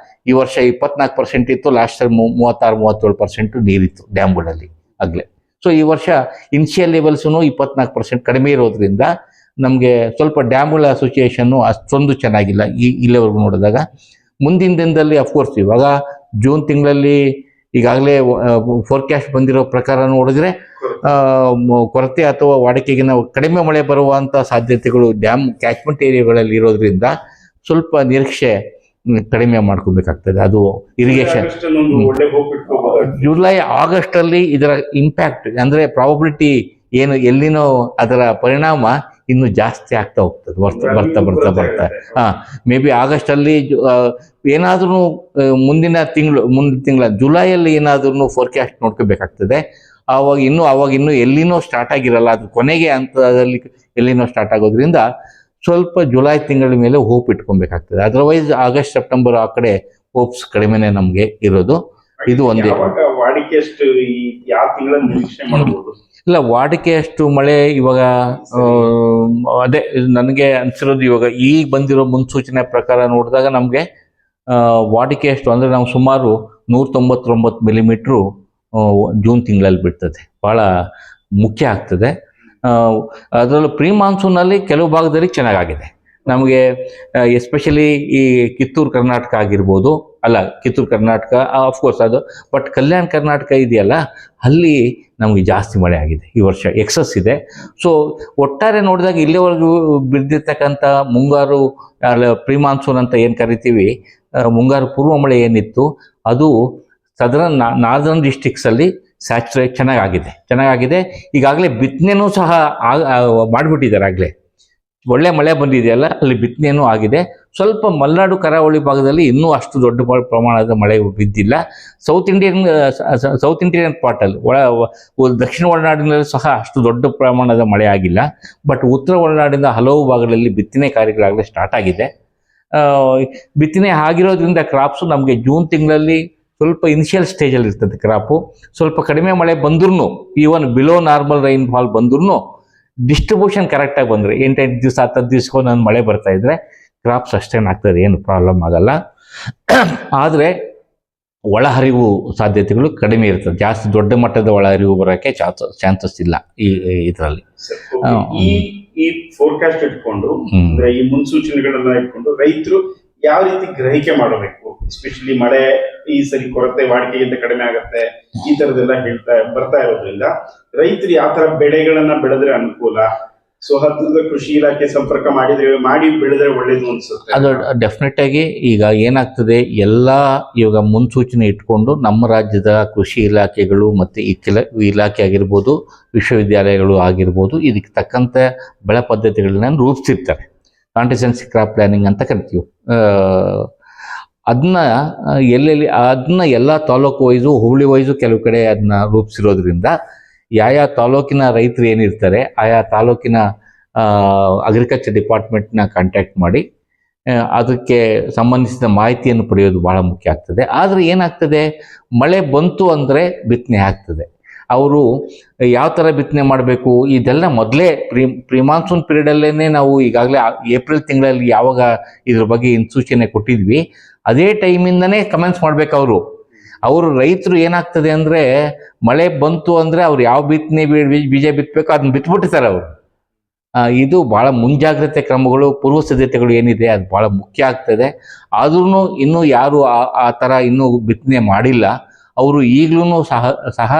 ಈ ವರ್ಷ 24% ಇತ್ತು, ಲಾಸ್ಟ್ 36-37% ನೀರಿತ್ತು ಡ್ಯಾಮ್ಗಳಲ್ಲಿ ಆಗಲೇ. ಸೊ ಈ ವರ್ಷ ಇನಿಷಿಯಲ್ ಲೆವೆಲ್ಸೂ 24% ಕಡಿಮೆ ಇರೋದ್ರಿಂದ ನಮಗೆ ಸ್ವಲ್ಪ ಡ್ಯಾಮ್ಗಳ ಅಸೋಸಿಯೇಷನ್ನು ಅಷ್ಟೊಂದು ಚೆನ್ನಾಗಿಲ್ಲ ಇಲ್ಲಿವರೆಗೂ ನೋಡಿದಾಗ. ಮುಂದಿನ ದಿನದಲ್ಲಿ ಅಫ್ಕೋರ್ಸ್ ಇವಾಗ ಜೂನ್ ತಿಂಗಳಲ್ಲಿ ಈಗಾಗಲೇ ಫೋರ್ಕ್ಯಾಸ್ಟ್ ಬಂದಿರೋ ಪ್ರಕಾರ ನೋಡಿದ್ರೆ ಕೊರತೆ ಅಥವಾ ವಾಡಿಕೆಗಿನ ಕಡಿಮೆ ಮಳೆ ಬರುವಂಥ ಸಾಧ್ಯತೆಗಳು ಡ್ಯಾಮ್ ಕ್ಯಾಚ್ಮೆಂಟ್ ಏರಿಯಾಗಳಲ್ಲಿ ಇರೋದ್ರಿಂದ ಸ್ವಲ್ಪ ನಿರೀಕ್ಷೆ ಕಡಿಮೆ ಮಾಡ್ಕೋಬೇಕಾಗ್ತದೆ. ಅದು ಇರಿಗೇಷನ್ ಜುಲೈ ಆಗಸ್ಟಲ್ಲಿ ಇದರ ಇಂಪ್ಯಾಕ್ಟ್ ಅಂದರೆ ಪ್ರಾಬಬಿಲಿಟಿ ಏನು ಎಲ್ಲಿನೋ ಅದರ ಪರಿಣಾಮ ಇನ್ನು ಜಾಸ್ತಿ ಆಗ್ತಾ ಹೋಗ್ತದೆ ಬರ್ತಾ ಮೇ ಬಿ ಆಗಸ್ಟಲ್ಲಿ ಏನಾದ್ರೂ ಮುಂದಿನ ತಿಂಗಳ ಜುಲೈಯಲ್ಲಿ ಏನಾದ್ರೂ ಫೋರ್ಕ್ಯಾಸ್ಟ್ ನೋಡ್ಕೋಬೇಕಾಗ್ತದೆ. ಆವಾಗ ಇನ್ನೂ ಎಲ್ಲಿನೋ ಸ್ಟಾರ್ಟ್ ಆಗಿರಲ್ಲ, ಅದು ಕೊನೆಗೆ ಹಂತದಲ್ಲಿ ಎಲ್ಲಿನೋ ಸ್ಟಾರ್ಟ್ ಆಗೋದ್ರಿಂದ ಸ್ವಲ್ಪ ಜುಲೈ ತಿಂಗಳ ಮೇಲೆ ಹೋಪ್ ಇಟ್ಕೊಬೇಕಾಗ್ತದೆ. ಅದರ್ವೈಸ್ ಆಗಸ್ಟ್ ಸೆಪ್ಟೆಂಬರ್ ಆ ಕಡೆ ಹೋಪ್ಸ್ ಕಡಿಮೆನೆ ನಮಗೆ ಇರೋದು. ಇದು ಒಂದೇ ಇಲ್ಲ, ವಾಡಿಕೆಯಷ್ಟು ಮಳೆ ಇವಾಗ ಅದೇ ನನಗೆ ಅನ್ಸಿರೋದು. ಇವಾಗ ಈಗ ಬಂದಿರೋ ಮುನ್ಸೂಚನೆ ಪ್ರಕಾರ ನೋಡಿದಾಗ ನಮಗೆ ವಾಡಿಕೆಯಷ್ಟು ಅಂದರೆ ನಾವು ಸುಮಾರು 199 ಮಿಲಿಮೀಟ್ರು ಜೂನ್ ತಿಂಗಳಲ್ಲಿ ಬಿಡ್ತದೆ. ಭಾಳ ಮುಖ್ಯ ಆಗ್ತದೆ. ಅದರಲ್ಲೂ ಪ್ರೀ ಮಾನ್ಸೂನಲ್ಲಿ ಕೆಲವು ಭಾಗದಲ್ಲಿ ಚೆನ್ನಾಗಾಗಿದೆ. ನಮಗೆ ಎಸ್ಪೆಷಲಿ ಈ ಕಿತ್ತೂರು ಕರ್ನಾಟಕ ಆಗಿರ್ಬೋದು, ಅಲ್ಲ ಕಿತ್ತೂರು ಕರ್ನಾಟಕ ಆಫ್ಕೋರ್ಸ್ ಅದು, ಬಟ್ ಕಲ್ಯಾಣ ಕರ್ನಾಟಕ ಇದೆಯಲ್ಲ, ಅಲ್ಲಿ ನಮಗೆ ಜಾಸ್ತಿ ಮಳೆ ಆಗಿದೆ ಈ ವರ್ಷ, ಎಕ್ಸಸ್ ಇದೆ. ಸೊ ಒಟ್ಟಾರೆ ನೋಡಿದಾಗ ಇಲ್ಲಿವರೆಗೂ ಬಿದ್ದಿರ್ತಕ್ಕಂಥ ಮುಂಗಾರು ಪ್ರೀ ಮಾನ್ಸೂನ್ ಅಂತ ಏನು ಕರಿತೀವಿ, ಮುಂಗಾರು ಪೂರ್ವ ಮಳೆ ಏನಿತ್ತು ಅದು ಸದರ್ನ್ ನಾರ್ದರ್ನ್ ಡಿಸ್ಟ್ರಿಕ್ಸಲ್ಲಿ ಚೆನ್ನಾಗಾಗಿದೆ. ಈಗಾಗಲೇ ಬಿತ್ತನೆನೂ ಸಹ ಮಾಡಿಬಿಟ್ಟಿದ್ದಾರೆ. ಆಗಲೇ ಒಳ್ಳೆ ಮಳೆ ಬಂದಿದೆಯಲ್ಲ, ಅಲ್ಲಿ ಬಿತ್ತನೆಯೂ ಆಗಿದೆ. ಸ್ವಲ್ಪ ಮಲೆನಾಡು ಕರಾವಳಿ ಭಾಗದಲ್ಲಿ ಇನ್ನೂ ಅಷ್ಟು ದೊಡ್ಡ ಪ್ರಮಾಣದ ಮಳೆ ಬಿದ್ದಿಲ್ಲ. ಸೌತ್ ಇಂಡಿಯನ್ ಪಾರ್ಟಲ್ಲಿ ದಕ್ಷಿಣ ಒಳನಾಡಿನಲ್ಲಿ ಸಹ ಅಷ್ಟು ದೊಡ್ಡ ಪ್ರಮಾಣದ ಮಳೆ ಆಗಿಲ್ಲ. ಬಟ್ ಉತ್ತರ ಒಳನಾಡಿನ ಹಲವು ಭಾಗಗಳಲ್ಲಿ ಬಿತ್ತನೆ ಕಾರ್ಯಗಳಾಗಲೇ ಸ್ಟಾರ್ಟ್ ಆಗಿದೆ. ಬಿತ್ತನೆ ಆಗಿರೋದ್ರಿಂದ ಕ್ರಾಪ್ಸು ನಮಗೆ ಜೂನ್ ತಿಂಗಳಲ್ಲಿ ಸ್ವಲ್ಪ ಇನಿಷಿಯಲ್ ಸ್ಟೇಜಲ್ಲಿ ಇರ್ತದೆ ಕ್ರಾಪು. ಸ್ವಲ್ಪ ಕಡಿಮೆ ಮಳೆ ಬಂದ್ರೂ, even below normal rain fall ಬಂದ್ರೂ ಡಿಸ್ಟ್ರಿಬ್ಯೂಷನ್ ಕರೆಕ್ಟಾಗಿ ಬಂದರೆ 8 ದಿವಸ 10 ದಿವಸಕ್ಕೂ ನಾನು ಮಳೆ ಬರ್ತಾ ಇದ್ರೆ ಕ್ರಾಪ್ಸ್ ಅಷ್ಟೇನಾಗ್ತದೆ, ಏನು ಪ್ರಾಬ್ಲಮ್ ಆಗಲ್ಲ. ಆದರೆ ಒಳಹರಿವು ಸಾಧ್ಯತೆಗಳು ಕಡಿಮೆ ಇರ್ತದೆ, ಜಾಸ್ತಿ ದೊಡ್ಡ ಮಟ್ಟದ ಒಳಹರಿವು ಬರೋಕ್ಕೆ ಚಾನ್ಸಸ್ ಇಲ್ಲ ಈ ಇದರಲ್ಲಿ. ಈ ಫೋರ್ಕಾಸ್ಟ್ ಇಟ್ಕೊಂಡು, ಅಂದ್ರೆ ಈ ಮುನ್ಸೂಚನೆಗಳನ್ನ ಇಟ್ಕೊಂಡು ರೈತರು ಯಾವ ರೀತಿ ಗ್ರಹಿಕೆ ಮಾಡಬೇಕು? ಎಸ್ಪೆಷಲಿ ಮಳೆ ಈ ಸರಿ ಕೊರತೆ ವಾಡಿಕೆಗಿಂತ ಕಡಿಮೆ ಆಗತ್ತೆ, ಈ ತರದೆಲ್ಲ ಬರ್ತಾ ಇರೋದ್ರಿಂದ ರೈತರು ಯಾವ ತರ ಬೆಳೆಗಳನ್ನ ಬೆಳೆದ್ರೆ ಅನುಕೂಲ? ಸೊ ಹತ್ತಿರದ ಕೃಷಿ ಇಲಾಖೆ ಸಂಪರ್ಕ ಮಾಡಿ ಬೆಳೆದ್ರೆ ಒಳ್ಳೇದು ಅನ್ಸುತ್ತೆ. ಅದು ಡೆಫಿನೆಟ್ ಆಗಿ ಈಗ ಏನಾಗ್ತದೆ, ಇವಾಗ ಮುನ್ಸೂಚನೆ ಇಟ್ಕೊಂಡು ನಮ್ಮ ರಾಜ್ಯದ ಕೃಷಿ ಇಲಾಖೆಗಳು ಮತ್ತು ಇಲಾಖೆ ಆಗಿರ್ಬೋದು, ವಿಶ್ವವಿದ್ಯಾಲಯಗಳು ಆಗಿರ್ಬೋದು, ಇದಕ್ಕೆ ತಕ್ಕಂತೆ ಬೆಳೆ ಪದ್ಧತಿಗಳನ್ನ ರೂಪಿಸಿರ್ತಾರೆ. ಕಾಂಟಿಸೆನ್ಸಿ ಕ್ರಾಪ್ ಪ್ಲಾನಿಂಗ್ ಅಂತ ಕರಿತೀವಿ. ಅದನ್ನ ಎಲ್ಲ ತಾಲೂಕು ವೈಸು, ಹೋಬಳಿ ವೈಸು ಕೆಲವು ಕಡೆ ಅದನ್ನ ರೂಪಿಸಿರೋದ್ರಿಂದ ಯಾವ ತಾಲೂಕಿನ ರೈತರು ಏನಿರ್ತಾರೆ ಆಯಾ ತಾಲೂಕಿನ ಅಗ್ರಿಕಲ್ಚರ್ ಡಿಪಾರ್ಟ್ಮೆಂಟ್ನ ಕಾಂಟ್ಯಾಕ್ಟ್ ಮಾಡಿ ಅದಕ್ಕೆ ಸಂಬಂಧಿಸಿದ ಮಾಹಿತಿಯನ್ನು ಪಡೆಯೋದು ಭಾಳ ಮುಖ್ಯ ಆಗ್ತದೆ. ಆದರೆ ಏನಾಗ್ತದೆ, ಮಳೆ ಬಂತು ಅಂದರೆ ಬಿತ್ತನೆ ಆಗ್ತದೆ. ಅವರು ಯಾವ ಥರ ಬಿತ್ತನೆ ಮಾಡಬೇಕು ಇದೆಲ್ಲ ಮೊದಲೇ ಪ್ರೀ ಮಾನ್ಸೂನ್ ಪೀರಿಯಡಲ್ಲೇ ನಾವು ಈಗಾಗಲೇ ಏಪ್ರಿಲ್ ತಿಂಗಳಲ್ಲಿ ಯಾವಾಗ ಇದ್ರ ಬಗ್ಗೆ ಇನ್ಸೂಚನೆ ಕೊಟ್ಟಿದ್ವಿ, ಅದೇ ಟೈಮಿಂದನೇ ಕಮೆನ್ಸ್ ಮಾಡಬೇಕು. ಅವರು ರೈತರು ಏನಾಗ್ತದೆ ಅಂದರೆ, ಮಳೆ ಬಂತು ಅಂದರೆ ಅವ್ರು ಯಾವ ಬೀಜ ಬಿತ್ತಬೇಕು ಅದನ್ನ ಬಿತ್ಬಿಟ್ಟಿರ್ತಾರೆ ಅವರು. ಇದು ಭಾಳ ಮುಂಜಾಗ್ರತೆ ಕ್ರಮಗಳು, ಪೂರ್ವ ಸಿದ್ಧತೆಗಳು ಏನಿದೆ ಅದು ಭಾಳ ಮುಖ್ಯ ಆಗ್ತದೆ. ಆದ್ರೂ ಇನ್ನೂ ಯಾರು ಆ ಥರ ಇನ್ನೂ ಬಿತ್ತನೆ ಮಾಡಿಲ್ಲ, ಅವರು ಈಗಲೂ ಸಹ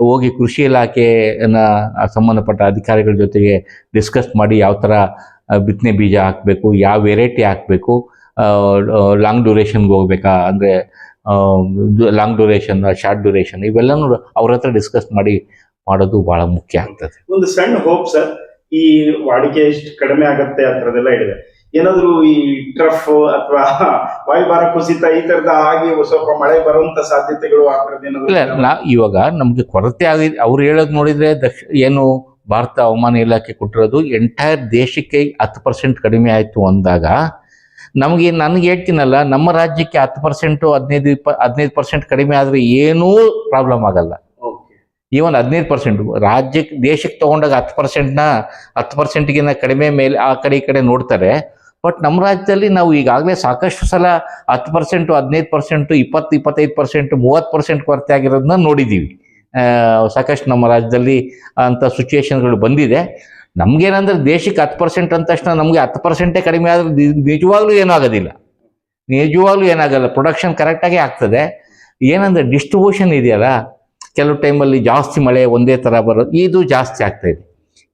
ಹೋಗಿ ಕೃಷಿ ಇಲಾಖೆನ ಸಂಬಂಧಪಟ್ಟ ಅಧಿಕಾರಿಗಳ ಜೊತೆಗೆ ಡಿಸ್ಕಸ್ ಮಾಡಿ ಯಾವ ಥರ ಬಿತ್ತನೆ ಬೀಜ ಹಾಕಬೇಕು, ಯಾವ ವೆರೈಟಿ ಹಾಕಬೇಕು, ಲಾಂಗ್ ಡ್ಯೂರೇಷನ್ಗೆ ಹೋಗ್ಬೇಕಾ, ಅಂದರೆ ಲಾಂಗ್ ಡ್ಯೂರೇಷನ್, ಶಾರ್ಟ್ ಡ್ಯೂರೇಷನ್, ಇವೆಲ್ಲನೂ ಅವ್ರ ಹತ್ರ ಡಿಸ್ಕಸ್ ಮಾಡೋದು ಬಹಳ ಮುಖ್ಯ ಆಗ್ತದೆ. ಒಂದು ಸಣ್ಣ ಹೋಪ್ ಸರ್, ಈ ವಾಡಿಕೆ ಎಷ್ಟು ಕಡಿಮೆ ಆಗತ್ತೆ ಆ ಥರದ್ದೆಲ್ಲ ಹೇಳಿದೆ, ಏನಾದ್ರು ಈ ಟ್ರಫ್ ಅಥವಾ ವಾಯುಭಾರ ಕುಸಿತ ಈ ತರದ ಆಗಿ ಸ್ವಲ್ಪ ಮಳೆ ಬರುವಂತ ಸಾಧ್ಯತೆಗಳು ಆ ಥರದ್ದು ಏನಾದ್ರು? ಇವಾಗ ನಮ್ಗೆ ಕೊರತೆ ಆಗಿದೆ ಅವ್ರು ಹೇಳೋದು ನೋಡಿದ್ರೆ, ಏನು ಭಾರತ ಹವಾಮಾನ ಇಲಾಖೆ ಕೊಟ್ಟಿರೋದು ಎಂಟೈರ್ ದೇಶಕ್ಕೆ 10% ಕಡಿಮೆ ಆಯ್ತು ಅಂದಾಗ, ನನಗೆ ಹೇಳ್ತೀನಲ್ಲ, ನಮ್ಮ ರಾಜ್ಯಕ್ಕೆ 10% 15% ಕಡಿಮೆ ಆದ್ರೆ ಏನೂ ಪ್ರಾಬ್ಲಮ್ ಆಗಲ್ಲ. ಈವನ್ 15% ರಾಜ್ಯಕ್ಕೆ ದೇಶಕ್ಕೆ ತಗೊಂಡಾಗ 10%ಗಿಂತ ಕಡಿಮೆ ಮೇಲೆ ಆ ಕಡೆ ನೋಡ್ತಾರೆ. ಬಟ್ ನಮ್ಮ ರಾಜ್ಯದಲ್ಲಿ ನಾವು ಈಗಾಗಲೇ ಸಾಕಷ್ಟು ಸಲ 10%, 15%, 20-25%, 30% ಕೊರತೆ ಆಗಿರೋದನ್ನ ನೋಡಿದ್ದೀವಿ. ಸಾಕಷ್ಟು ನಮ್ಮ ರಾಜ್ಯದಲ್ಲಿ ಅಂಥ ಸಿಚುವೇಶನ್ಗಳು ಬಂದಿದೆ. ನಮಗೇನಂದ್ರೆ ದೇಶಕ್ಕೆ 10% ಅಂದ ತಕ್ಷಣ ನಮಗೆ 10% ಕಡಿಮೆ ಆದ್ರೆ ನಿಜವಾಗ್ಲೂ ಏನೂ ಏನಾಗಲ್ಲ, ಪ್ರೊಡಕ್ಷನ್ ಕರೆಕ್ಟಾಗಿ ಆಗ್ತದೆ. ಏನಂದ್ರೆ ಡಿಸ್ಟ್ರಿಬ್ಯೂಷನ್ ಇದೆಯಲ್ಲ, ಕೆಲವು ಟೈಮಲ್ಲಿ ಜಾಸ್ತಿ ಮಳೆ ಒಂದೇ ಥರ ಬರೋದು, ಇದು ಜಾಸ್ತಿ ಆಗ್ತಾಯಿದೆ.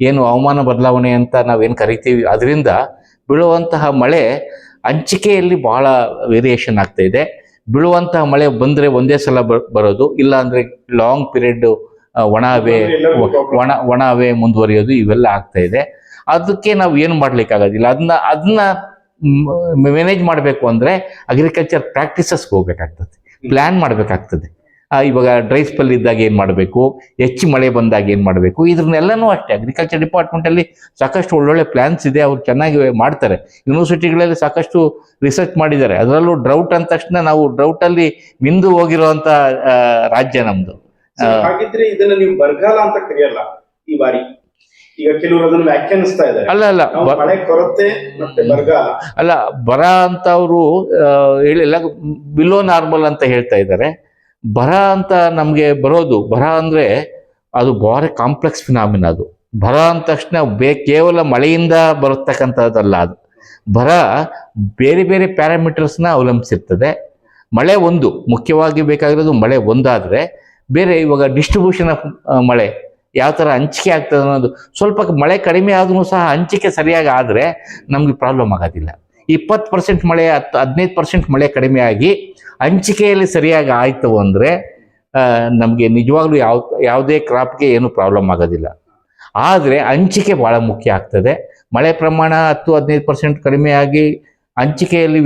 ಏನು ಹವಾಮಾನ ಬದಲಾವಣೆ ಅಂತ ನಾವೇನು ಕರಿತೀವಿ, ಅದರಿಂದ ಬೀಳುವಂತಹ ಮಳೆ ಹಂಚಿಕೆಯಲ್ಲಿ ಭಾಳ ವೇರಿಯೇಷನ್ ಆಗ್ತಾಯಿದೆ. ಬೀಳುವಂತಹ ಮಳೆ ಬಂದರೆ ಒಂದೇ ಸಲ ಬರೋದು, ಇಲ್ಲ ಅಂದರೆ ಲಾಂಗ್ ಪೀರಿಯಡ್ ಒಣ ಹವೆ ಮುಂದುವರಿಯೋದು, ಇವೆಲ್ಲ ಆಗ್ತಾ ಇದೆ. ಅದಕ್ಕೆ ನಾವು ಏನು ಮಾಡ್ಲಿಕ್ಕಾಗೋದಿಲ್ಲ. ಅದನ್ನ ಮ್ಯಾನೇಜ್ ಮಾಡಬೇಕು ಅಂದರೆ ಅಗ್ರಿಕಲ್ಚರ್ ಪ್ರಾಕ್ಟೀಸಸ್ಗೆ ಹೋಗ್ಬೇಕಾಗ್ತದೆ, ಪ್ಲ್ಯಾನ್ ಮಾಡಬೇಕಾಗ್ತದೆ. ಇವಾಗ ಡ್ರೈ ಸ್ಪೆಲ್ ಇದ್ದಾಗ ಏನು ಮಾಡಬೇಕು, ಹೆಚ್ಚು ಮಳೆ ಬಂದಾಗ ಏನು ಮಾಡಬೇಕು, ಇದನ್ನೆಲ್ಲನೂ ಅಷ್ಟೇ ಅಗ್ರಿಕಲ್ಚರ್ ಡಿಪಾರ್ಟ್ಮೆಂಟಲ್ಲಿ ಸಾಕಷ್ಟು ಒಳ್ಳೊಳ್ಳೆ ಪ್ಲ್ಯಾನ್ಸ್ ಇದೆ, ಅವ್ರು ಚೆನ್ನಾಗಿ ಮಾಡ್ತಾರೆ. ಯೂನಿವರ್ಸಿಟಿಗಳಲ್ಲಿ ಸಾಕಷ್ಟು ರಿಸರ್ಚ್ ಮಾಡಿದ್ದಾರೆ. ಅದರಲ್ಲೂ ಡ್ರೌಟ್ ಅಂದ ತಕ್ಷಣ ನಾವು ಡ್ರೌಟಲ್ಲಿ ಮಿಂದು ಹೋಗಿರುವಂಥ ರಾಜ್ಯ ನಮ್ಮದು. ಹಾಗಿದ್ರೆ ಇದನ್ನ ನೀವು ಬರಗಾಲ ಅಂತ ಕರೆಯಲ್ಲ ಈ ಬಾರಿ. ಈಗ ಕೆಲವರು ಅದನ್ನು ವ್ಯಾಖ್ಯಾನಿಸ್ತಾ ಇದ್ದಾರೆ, ಅಲ್ಲ ಮಳೆ ಕೊರತೆ ಮತ್ತೆ ಬರಗಾಲ ಅಲ್ಲ, ಬರ ಅಂತ ಅವರು ಹೇಳಿಲ್ಲ, ಬಿಲೋ ನಾರ್ಮಲ್ ಅಂತ ಹೇಳ್ತಾ ಇದ್ದಾರೆ. ಬರ ಅಂತ ನಮಗೆ ಬರೋದು, ಬರ ಅಂದರೆ ಅದು ಭಾರಿ ಕಾಂಪ್ಲೆಕ್ಸ್ ಫಿನಾಮಿನ. ಅದು ಬರ ಅಂದ ತಕ್ಷಣ ಕೇವಲ ಮಳೆಯಿಂದ ಬರತಕ್ಕಂಥದ್ದಲ್ಲ. ಬರ ಬೇರೆ ಬೇರೆ ಪ್ಯಾರಾಮೀಟರ್ಸ್ನ ಅವಲಂಬಿಸಿರ್ತದೆ. ಮಳೆ ಒಂದು ಮುಖ್ಯವಾಗಿ ಬೇಕಾಗಿರೋದು, ಮಳೆ ಒಂದಾದರೆ ಬೇರೆ ಇವಾಗ ಡಿಸ್ಟ್ರಿಬ್ಯೂಷನ್ ಆಫ್ ಮಳೆ ಯಾವ ಥರ ಹಂಚಿಕೆ ಆಗ್ತದೆ ಅನ್ನೋದು. ಸ್ವಲ್ಪ ಮಳೆ ಕಡಿಮೆ ಆದ್ರೂ ಸಹ ಹಂಚಿಕೆ ಸರಿಯಾಗಿ ಆದರೆ ನಮಗೆ ಪ್ರಾಬ್ಲಮ್ ಆಗೋದಿಲ್ಲ. 20% ಮಳೆ 15% ಮಳೆ ಕಡಿಮೆ ಆಗಿ ಹಂಚಿಕೆಯಲ್ಲಿ ಸರಿಯಾಗಿ ಆಯಿತು ಅಂದರೆ ನಮಗೆ ನಿಜವಾಗ್ಲೂ ಯಾವುದೇ ಕ್ರಾಪ್ಗೆ ಏನು ಪ್ರಾಬ್ಲಮ್ ಆಗೋದಿಲ್ಲ. ಆದರೆ ಹಂಚಿಕೆ ಭಾಳ ಮುಖ್ಯ ಆಗ್ತದೆ. ಮಳೆ ಪ್ರಮಾಣ 10-15% ಕಡಿಮೆ ಆಗಿ ಹಂಚಿಕೆಯಲ್ಲಿ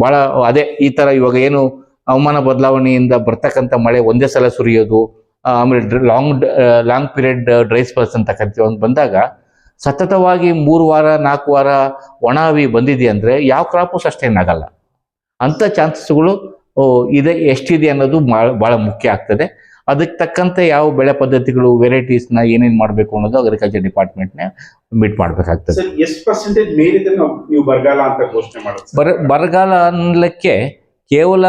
ಭಾಳ ಅದೇ ಈ ಥರ ಇವಾಗ ಏನು ಹವಾಮಾನ ಬದಲಾವಣೆಯಿಂದ ಬರ್ತಕ್ಕಂಥ ಮಳೆ ಒಂದೇ ಸಲ ಸುರಿಯೋದು, ಆಮೇಲೆ ಲಾಂಗ್ ಪೀರಿಯಡ್ ಡ್ರೈ ಸ್ಪೆಲ್ಸ್ ಅಂತ ಕರಿತೀವಿ ಅಂತ ಬಂದಾಗ ಸತತವಾಗಿ 3 ವಾರ 4 ವಾರ ಒಣಾವಿ ಬಂದಿದೆ ಅಂದರೆ ಯಾವ ಕ್ರಾಪು ಸಸ್ಟೈನ್ ಆಗಲ್ಲ. ಅಂಥ ಚಾನ್ಸಸ್ಗಳು ಇದೆ ಎಷ್ಟಿದೆ ಅನ್ನೋದು ಭಾಳ ಮುಖ್ಯ ಆಗ್ತದೆ. ಅದಕ್ಕೆ ತಕ್ಕಂತೆ ಯಾವ ಬೆಳೆ ಪದ್ಧತಿಗಳು, ವೆರೈಟೀಸ್ನ ಏನೇನು ಮಾಡಬೇಕು ಅನ್ನೋದು ಅಗ್ರಿಕಲ್ಚರ್ ಡಿಪಾರ್ಟ್ಮೆಂಟ್ನೇ ಮೀಟ್ ಮಾಡಬೇಕಾಗ್ತದೆ. ಎಷ್ಟು ಪರ್ಸೆಂಟೇಜ್ ಮೇಲಿದೆ ನೀವು ಬರಗಾಲ ಅಂತ ಘೋಷಣೆ ಮಾಡೋದು? ಬರಗಾಲ ಅನ್ನಲಿಕ್ಕೆ ಕೇವಲ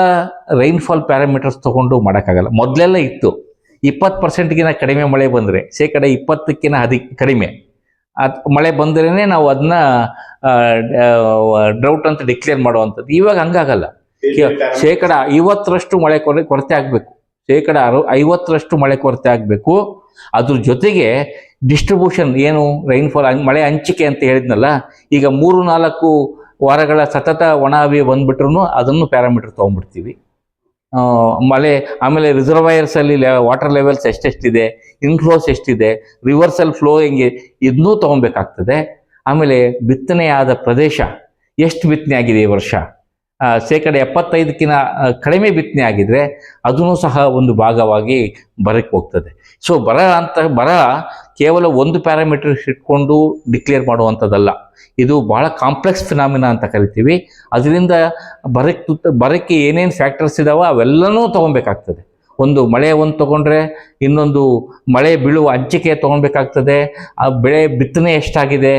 ರೈನ್ಫಾಲ್ ಪ್ಯಾರಾಮೀಟರ್ಸ್ ತಗೊಂಡು ಮಾಡೋಕ್ಕಾಗಲ್ಲ. ಮೊದಲೆಲ್ಲ ಇತ್ತು 20%ಗಿಂತ ಕಡಿಮೆ ಮಳೆ ಬಂದರೆ 20% ಕಡಿಮೆ ಮಳೆ ಬಂದ್ರೇ ನಾವು ಅದನ್ನ ಡ್ರೌಟ್ ಅಂತ ಡಿಕ್ಲೇರ್ ಮಾಡುವಂಥದ್ದು. ಇವಾಗ ಹಂಗಾಗಲ್ಲ. 50% ಮಳೆ ಕೊರತೆ ಆಗಬೇಕು, 50% ಮಳೆ ಕೊರತೆ ಆಗಬೇಕು. ಅದ್ರ ಜೊತೆಗೆ ಡಿಸ್ಟ್ರಿಬ್ಯೂಷನ್ ಏನು ರೈನ್ಫಾಲ್ ಮಳೆ ಹಂಚಿಕೆ ಅಂತ ಹೇಳಿದ್ನಲ್ಲ, ಈಗ 3-4 ವಾರಗಳ ಸತತ ಒಣ ಹವೆ ಬಂದ್ಬಿಟ್ರು ಅದನ್ನು ಪ್ಯಾರಾಮೀಟರ್ ತೊಗೊಂಡ್ಬಿಡ್ತೀವಿ. ಮಳೆ ಆಮೇಲೆ ರಿಸರ್ವಾಯರ್ಸಲ್ಲಿ ವಾಟರ್ ಲೆವೆಲ್ಸ್ ಎಷ್ಟೆಷ್ಟಿದೆ, ಇನ್ಫ್ಲೋಸ್ ಎಷ್ಟಿದೆ, ರಿವರ್ಸಲ್ ಫ್ಲೋ ಹೆಂಗೆ, ಇದನ್ನೂ ತೊಗೊಬೇಕಾಗ್ತದೆ. ಆಮೇಲೆ ಬಿತ್ತನೆಯಾದ ಪ್ರದೇಶ ಎಷ್ಟು ಬಿತ್ತನೆ ಆಗಿದೆ ಈ ವರ್ಷ, 75% ಕಡಿಮೆ ಬಿತ್ತನೆ ಆಗಿದ್ರೆ ಅದೂ ಸಹ ಒಂದು ಭಾಗವಾಗಿ ಬರಕ್ಕೆ ಹೋಗ್ತದೆ. ಸೊ ಬರ ಕೇವಲ ಒಂದು ಪ್ಯಾರಾಮೀಟರ್ ಇಟ್ಕೊಂಡು ಡಿಕ್ಲೇರ್ ಮಾಡುವಂಥದ್ದಲ್ಲ. ಇದು ಭಾಳ ಕಾಂಪ್ಲೆಕ್ಸ್ ಫಿನಾಮಿನಾ ಅಂತ ಕರಿತೀವಿ. ಅದರಿಂದ ಬರಕ್ಕೆ ಏನೇನು ಫ್ಯಾಕ್ಟರ್ಸ್ ಇದಾವೋ ಅವೆಲ್ಲನೂ ತೊಗೊಬೇಕಾಗ್ತದೆ. ಒಂದು ಮಳೆ ಒಂದು ತೊಗೊಂಡ್ರೆ ಇನ್ನೊಂದು ಮಳೆ ಬೀಳುವ ಹಂಚಿಕೆ ತೊಗೊಳ್ಬೇಕಾಗ್ತದೆ. ಆ ಬೆಳೆ ಬಿತ್ತನೆ ಎಷ್ಟಾಗಿದೆ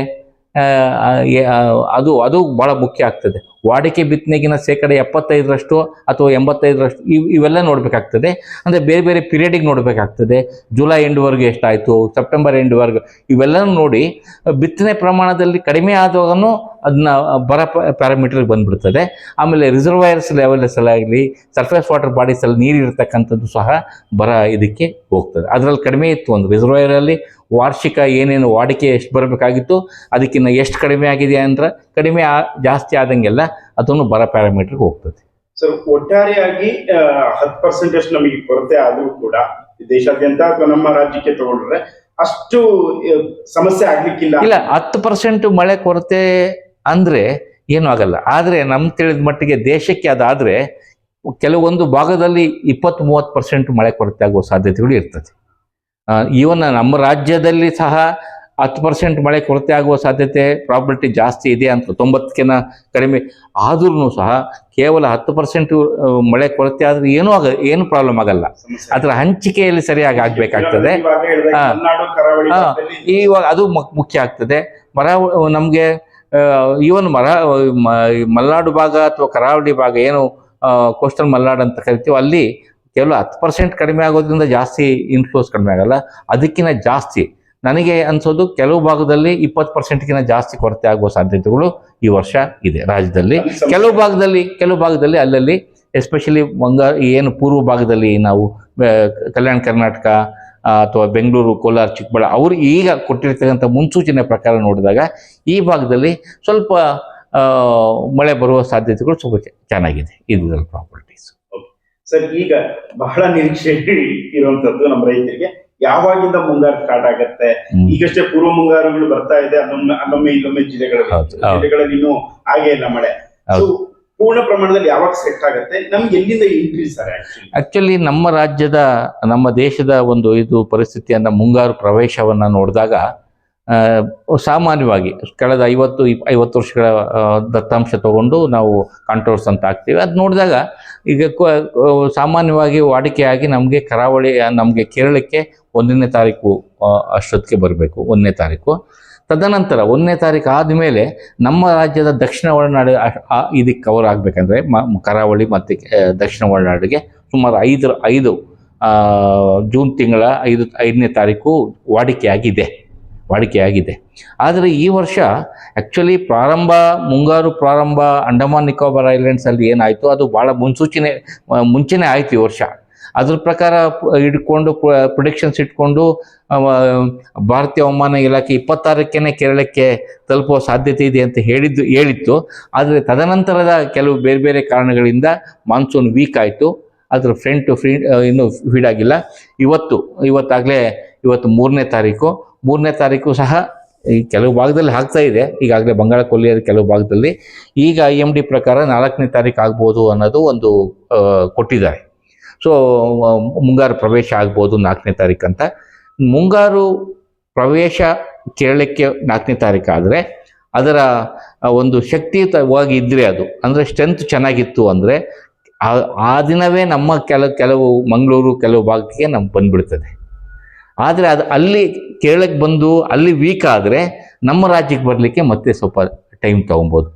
ಅದು ಭಾಳ ಮುಖ್ಯ ಆಗ್ತದೆ. ವಾಡಿಕೆ ಬಿತ್ತನೆಗಿನ 75% ಅಥವಾ 85% ಇವೆಲ್ಲ ನೋಡಬೇಕಾಗ್ತದೆ. ಅಂದರೆ ಬೇರೆ ಬೇರೆ ಪೀರಿಯಡಿಗೆ ನೋಡಬೇಕಾಗ್ತದೆ. ಜುಲೈ ಎಂಡ್ವರೆಗೂ ಎಷ್ಟಾಯಿತು, ಸೆಪ್ಟೆಂಬರ್ ಎಂಡ್ವರೆಗೂ ಇವೆಲ್ಲ ನೋಡಿ ಬಿತ್ತನೆ ಪ್ರಮಾಣದಲ್ಲಿ ಕಡಿಮೆ ಆದಾಗೂ ಅದನ್ನ ಬರ ಪ್ಯಾರಾಮೀಟರ್ಗೆ ಬಂದ್ಬಿಡ್ತದೆ. ಆಮೇಲೆ ರಿಸರ್ವಾಯರ್ಸ್ ಲೆವೆಲ್ಸ್ ಎಲ್ಲ ಆಗಲಿ, ಸರ್ಫೇಸ್ ವಾಟರ್ ಬಾಡೀಸಲ್ಲಿ ನೀರಿರ್ತಕ್ಕಂಥದ್ದು ಸಹ ಬರ ಇದಕ್ಕೆ ಹೋಗ್ತದೆ. ಅದರಲ್ಲಿ ಕಡಿಮೆ ಇತ್ತು ಒಂದು ರಿಸರ್ವಾಯರಲ್ಲಿ ವಾರ್ಷಿಕ ಏನೇನು ವಾಡಿಕೆ ಎಷ್ಟು ಬರಬೇಕಾಗಿತ್ತು ಅದಕ್ಕಿಂತ ಎಷ್ಟು ಕಡಿಮೆ ಆಗಿದೆ ಅಂದ್ರೆ ಜಾಸ್ತಿ ಆದಂಗೆಲ್ಲ ಅದನ್ನು ಬರ ಪ್ಯಾರಾಮೀಟರ್ಗೆ ಹೋಗ್ತದೆ. ಸರ್, ಒಟ್ಟಾರೆಯಾಗಿ 10% ನಮಗೆ ಕೊರತೆ ಆದರೂ ಕೂಡ ದೇಶಾದ್ಯಂತ ಅಥವಾ ನಮ್ಮ ರಾಜ್ಯಕ್ಕೆ ತಗೊಂಡ್ರೆ ಅಷ್ಟು ಸಮಸ್ಯೆ ಆಗ್ಲಿಕ್ಕಿಲ್ಲ. 10% ಮಳೆ ಕೊರತೆ ಅಂದ್ರೆ ಏನೂ ಆಗಲ್ಲ. ಆದರೆ ನಮ್ಗೆ ತಿಳಿದ ಮಟ್ಟಿಗೆ ದೇಶಕ್ಕೆ ಅದಾದರೆ ಕೆಲವೊಂದು ಭಾಗದಲ್ಲಿ 20-30% ಮಳೆ ಕೊರತೆ ಆಗುವ ಸಾಧ್ಯತೆಗಳು ಇರ್ತದೆ. ಈವನ್ ನಮ್ಮ ರಾಜ್ಯದಲ್ಲಿ ಸಹ 10% ಮಳೆ ಕೊರತೆ ಆಗುವ ಸಾಧ್ಯತೆ ಪ್ರಾಬಿಲಿಟಿ ಜಾಸ್ತಿ ಇದೆ ಅಂತ, 90ಕ್ಕಿಂತ ಕಡಿಮೆ ಆದ್ರೂ ಸಹ ಕೇವಲ 10% ಮಳೆ ಕೊರತೆ ಆದ್ರೆ ಏನು ಪ್ರಾಬ್ಲಮ್ ಆಗಲ್ಲ. ಅದರ ಹಂಚಿಕೆಯಲ್ಲಿ ಸರಿಯಾಗಿ ಆಗ್ಬೇಕಾಗ್ತದೆ. ಇವಾಗ ಅದು ಮುಖ್ಯ ಆಗ್ತದೆ. ನಮಗೆ ಈವನ್ ಮಲೆನಾಡು ಭಾಗ ಅಥವಾ ಕರಾವಳಿ ಭಾಗ ಏನು ಕೋಸ್ಟಲ್ ಮಲೆನಾಡು ಅಂತ ಕರಿತೀವಿ, ಅಲ್ಲಿ ಕೇವಲ 10% ಕಡಿಮೆ ಆಗೋದ್ರಿಂದ ಜಾಸ್ತಿ ಇನ್ಫ್ಲೋಸ್ ಕಡಿಮೆ ಆಗಲ್ಲ. ಅದಕ್ಕಿಂತ ಜಾಸ್ತಿ ನನಗೆ ಅನ್ಸೋದು ಕೆಲವು ಭಾಗದಲ್ಲಿ 20%ಗಿಂತ ಜಾಸ್ತಿ ಕೊರತೆ ಆಗುವ ಸಾಧ್ಯತೆಗಳು ಈ ವರ್ಷ ಇದೆ ರಾಜ್ಯದಲ್ಲಿ. ಕೆಲವು ಭಾಗದಲ್ಲಿ ಅಲ್ಲಲ್ಲಿ ಎಸ್ಪೆಷಲಿ ಏನು ಪೂರ್ವ ಭಾಗದಲ್ಲಿ ನಾವು ಕಲ್ಯಾಣ ಕರ್ನಾಟಕ ಅಥವಾ ಬೆಂಗಳೂರು, ಕೋಲಾರ, ಚಿಕ್ಕಬಳ್ಳಾಪುರ ಅವರು ಈಗ ಕೊಟ್ಟಿರ್ತಕ್ಕಂಥ ಮುನ್ಸೂಚನೆ ಪ್ರಕಾರ ನೋಡಿದಾಗ ಈ ಭಾಗದಲ್ಲಿ ಸ್ವಲ್ಪ ಮಳೆ ಬರುವ ಸಾಧ್ಯತೆಗಳು ಸ್ವಲ್ಪ ಚೆನ್ನಾಗಿದೆ ಇದರ ಪ್ರಾಪರ್ಟೀಸ್. ಸರ್, ಈಗ ಬಹಳ ನಿರೀಕ್ಷೆ ಇರುವಂತದ್ದು ನಮ್ಮ ರೈತರಿಗೆ ಯಾವಾಗಿಂದ ಮುಂಗಾರು ಸ್ಟಾರ್ಟ್ ಆಗತ್ತೆ? ಈಗಷ್ಟೇ ಪೂರ್ವ ಮುಂಗಾರುಗಳು ಬರ್ತಾ ಇದೆ, ಅಲ್ಲೊಮ್ಮೆ ಇಲ್ಲೊಮ್ಮೆ ಜಿಲ್ಲೆಗಳಲ್ಲಿ ಇನ್ನೂ ಆಗೇ ಇಲ್ಲ ಮಳೆ. ಪೂರ್ಣ ಪ್ರಮಾಣದಲ್ಲಿ ಯಾವಾಗ ಸೆಟ್ ಆಗುತ್ತೆ? ನಮ್ಗೆ ಎಲ್ಲಿಂದ ಎಂಟ್ರಿ ಸರ್? ಆಕ್ಚುಲಿ ನಮ್ಮ ದೇಶದ ಒಂದು ಇದು ಪರಿಸ್ಥಿತಿಯನ್ನ ಮುಂಗಾರು ಪ್ರವೇಶವನ್ನ ನೋಡಿದಾಗ ಸಾಮಾನ್ಯವಾಗಿ ಕಳೆದ 50 ವರ್ಷಗಳ ದತ್ತಾಂಶ ತಗೊಂಡು ನಾವು ಕಂಟ್ರೋಲ್ಸ್ ಅಂತ ಹಾಕ್ತೀವಿ. ಅದು ನೋಡಿದಾಗ ಈಗ ಸಾಮಾನ್ಯವಾಗಿ ವಾಡಿಕೆಯಾಗಿ ನಮಗೆ ಕರಾವಳಿ, ನಮಗೆ ಕೇರಳಕ್ಕೆ 1ನೇ ತಾರೀಕು ಅಷ್ಟೊತ್ತಿಗೆ ಬರಬೇಕು, 1ನೇ ತಾರೀಕು. ತದನಂತರ 1ನೇ ತಾರೀಕು ಆದಮೇಲೆ ನಮ್ಮ ರಾಜ್ಯದ ದಕ್ಷಿಣ ಒಳನಾಡು ಇದಕ್ಕೆ ಕವರ್ ಆಗಬೇಕಂದ್ರೆ ಕರಾವಳಿ ಮತ್ತು ದಕ್ಷಿಣ ಒಳನಾಡಿಗೆ ಸುಮಾರು 5 ಜೂನ್ ತಿಂಗಳ 5ನೇ ತಾರೀಕು ವಾಡಿಕೆಯಾಗಿದೆ. ವಾಡಿಕೆಯಾಗಿದೆ. ಆದರೆ ಈ ವರ್ಷ ಆ್ಯಕ್ಚುಲಿ ಮುಂಗಾರು ಪ್ರಾರಂಭ ಅಂಡಮಾನ್ ನಿಕೋಬಾರ್ ಐಲ್ಯಾಂಡ್ಸಲ್ಲಿ ಏನಾಯಿತು ಅದು ಭಾಳ ಮುಂಚೆನೇ ಆಯಿತು ಈ ವರ್ಷ. ಅದ್ರ ಪ್ರಕಾರ ಇಟ್ಕೊಂಡು ಪ್ರೊಡಿಕ್ಷನ್ಸ್ ಇಟ್ಕೊಂಡು ಭಾರತೀಯ ಹವಾಮಾನ ಇಲಾಖೆ 26ಕ್ಕೆ ಕೇರಳಕ್ಕೆ ತಲುಪುವ ಸಾಧ್ಯತೆ ಇದೆ ಅಂತ ಹೇಳಿತ್ತು. ಆದರೆ ತದನಂತರದ ಕೆಲವು ಬೇರೆ ಬೇರೆ ಕಾರಣಗಳಿಂದ ಮಾನ್ಸೂನ್ ವೀಕ್ ಆಯಿತು. ಅದರ ಫ್ರಂಟ್ ಇನ್ನೂ ಫೀಡ್ ಆಗಿಲ್ಲ. ಇವತ್ತು 3ನೇ ತಾರೀಕು ಸಹ ಈ ಕೆಲವು ಭಾಗದಲ್ಲಿ ಆಗ್ತಾ ಇದೆ. ಈಗಾಗಲೇ ಬಂಗಾಳ ಕೊಲ್ಲಿಯ ಕೆಲವು ಭಾಗದಲ್ಲಿ ಈಗ IMD ಪ್ರಕಾರ 4ನೇ ತಾರೀಕು ಆಗ್ಬೋದು ಅನ್ನೋದು ಒಂದು ಕೊಟ್ಟಿದ್ದಾರೆ. ಸೊ ಮುಂಗಾರು ಪ್ರವೇಶ ಆಗ್ಬೋದು 4ನೇ ತಾರೀಕು ಅಂತ. ಮುಂಗಾರು ಪ್ರವೇಶ ಕೇರಳಕ್ಕೆ 4ನೇ ತಾರೀಕು ಆದರೆ ಅದರ ಒಂದು ಶಕ್ತಿಯುತವಾಗಿ ಇದ್ದರೆ ಅದು ಅಂದರೆ ಸ್ಟ್ರೆಂತ್ ಚೆನ್ನಾಗಿತ್ತು ಅಂದರೆ ಆ ದಿನವೇ ನಮ್ಮ ಕೆಲವು ಮಂಗಳೂರು ಕೆಲವು ಭಾಗಕ್ಕೆ ನಮ್ಗೆ ಬಂದುಬಿಡ್ತದೆ. ಆದರೆ ಅದು ಅಲ್ಲಿ ಕೇರಳಕ್ಕೆ ಬಂದು ಅಲ್ಲಿ ವೀಕ್ ಆದರೆ ನಮ್ಮ ರಾಜ್ಯಕ್ಕೆ ಬರಲಿಕ್ಕೆ ಮತ್ತೆ ಸ್ವಲ್ಪ ಟೈಮ್ ತೊಗೊಬೋದು,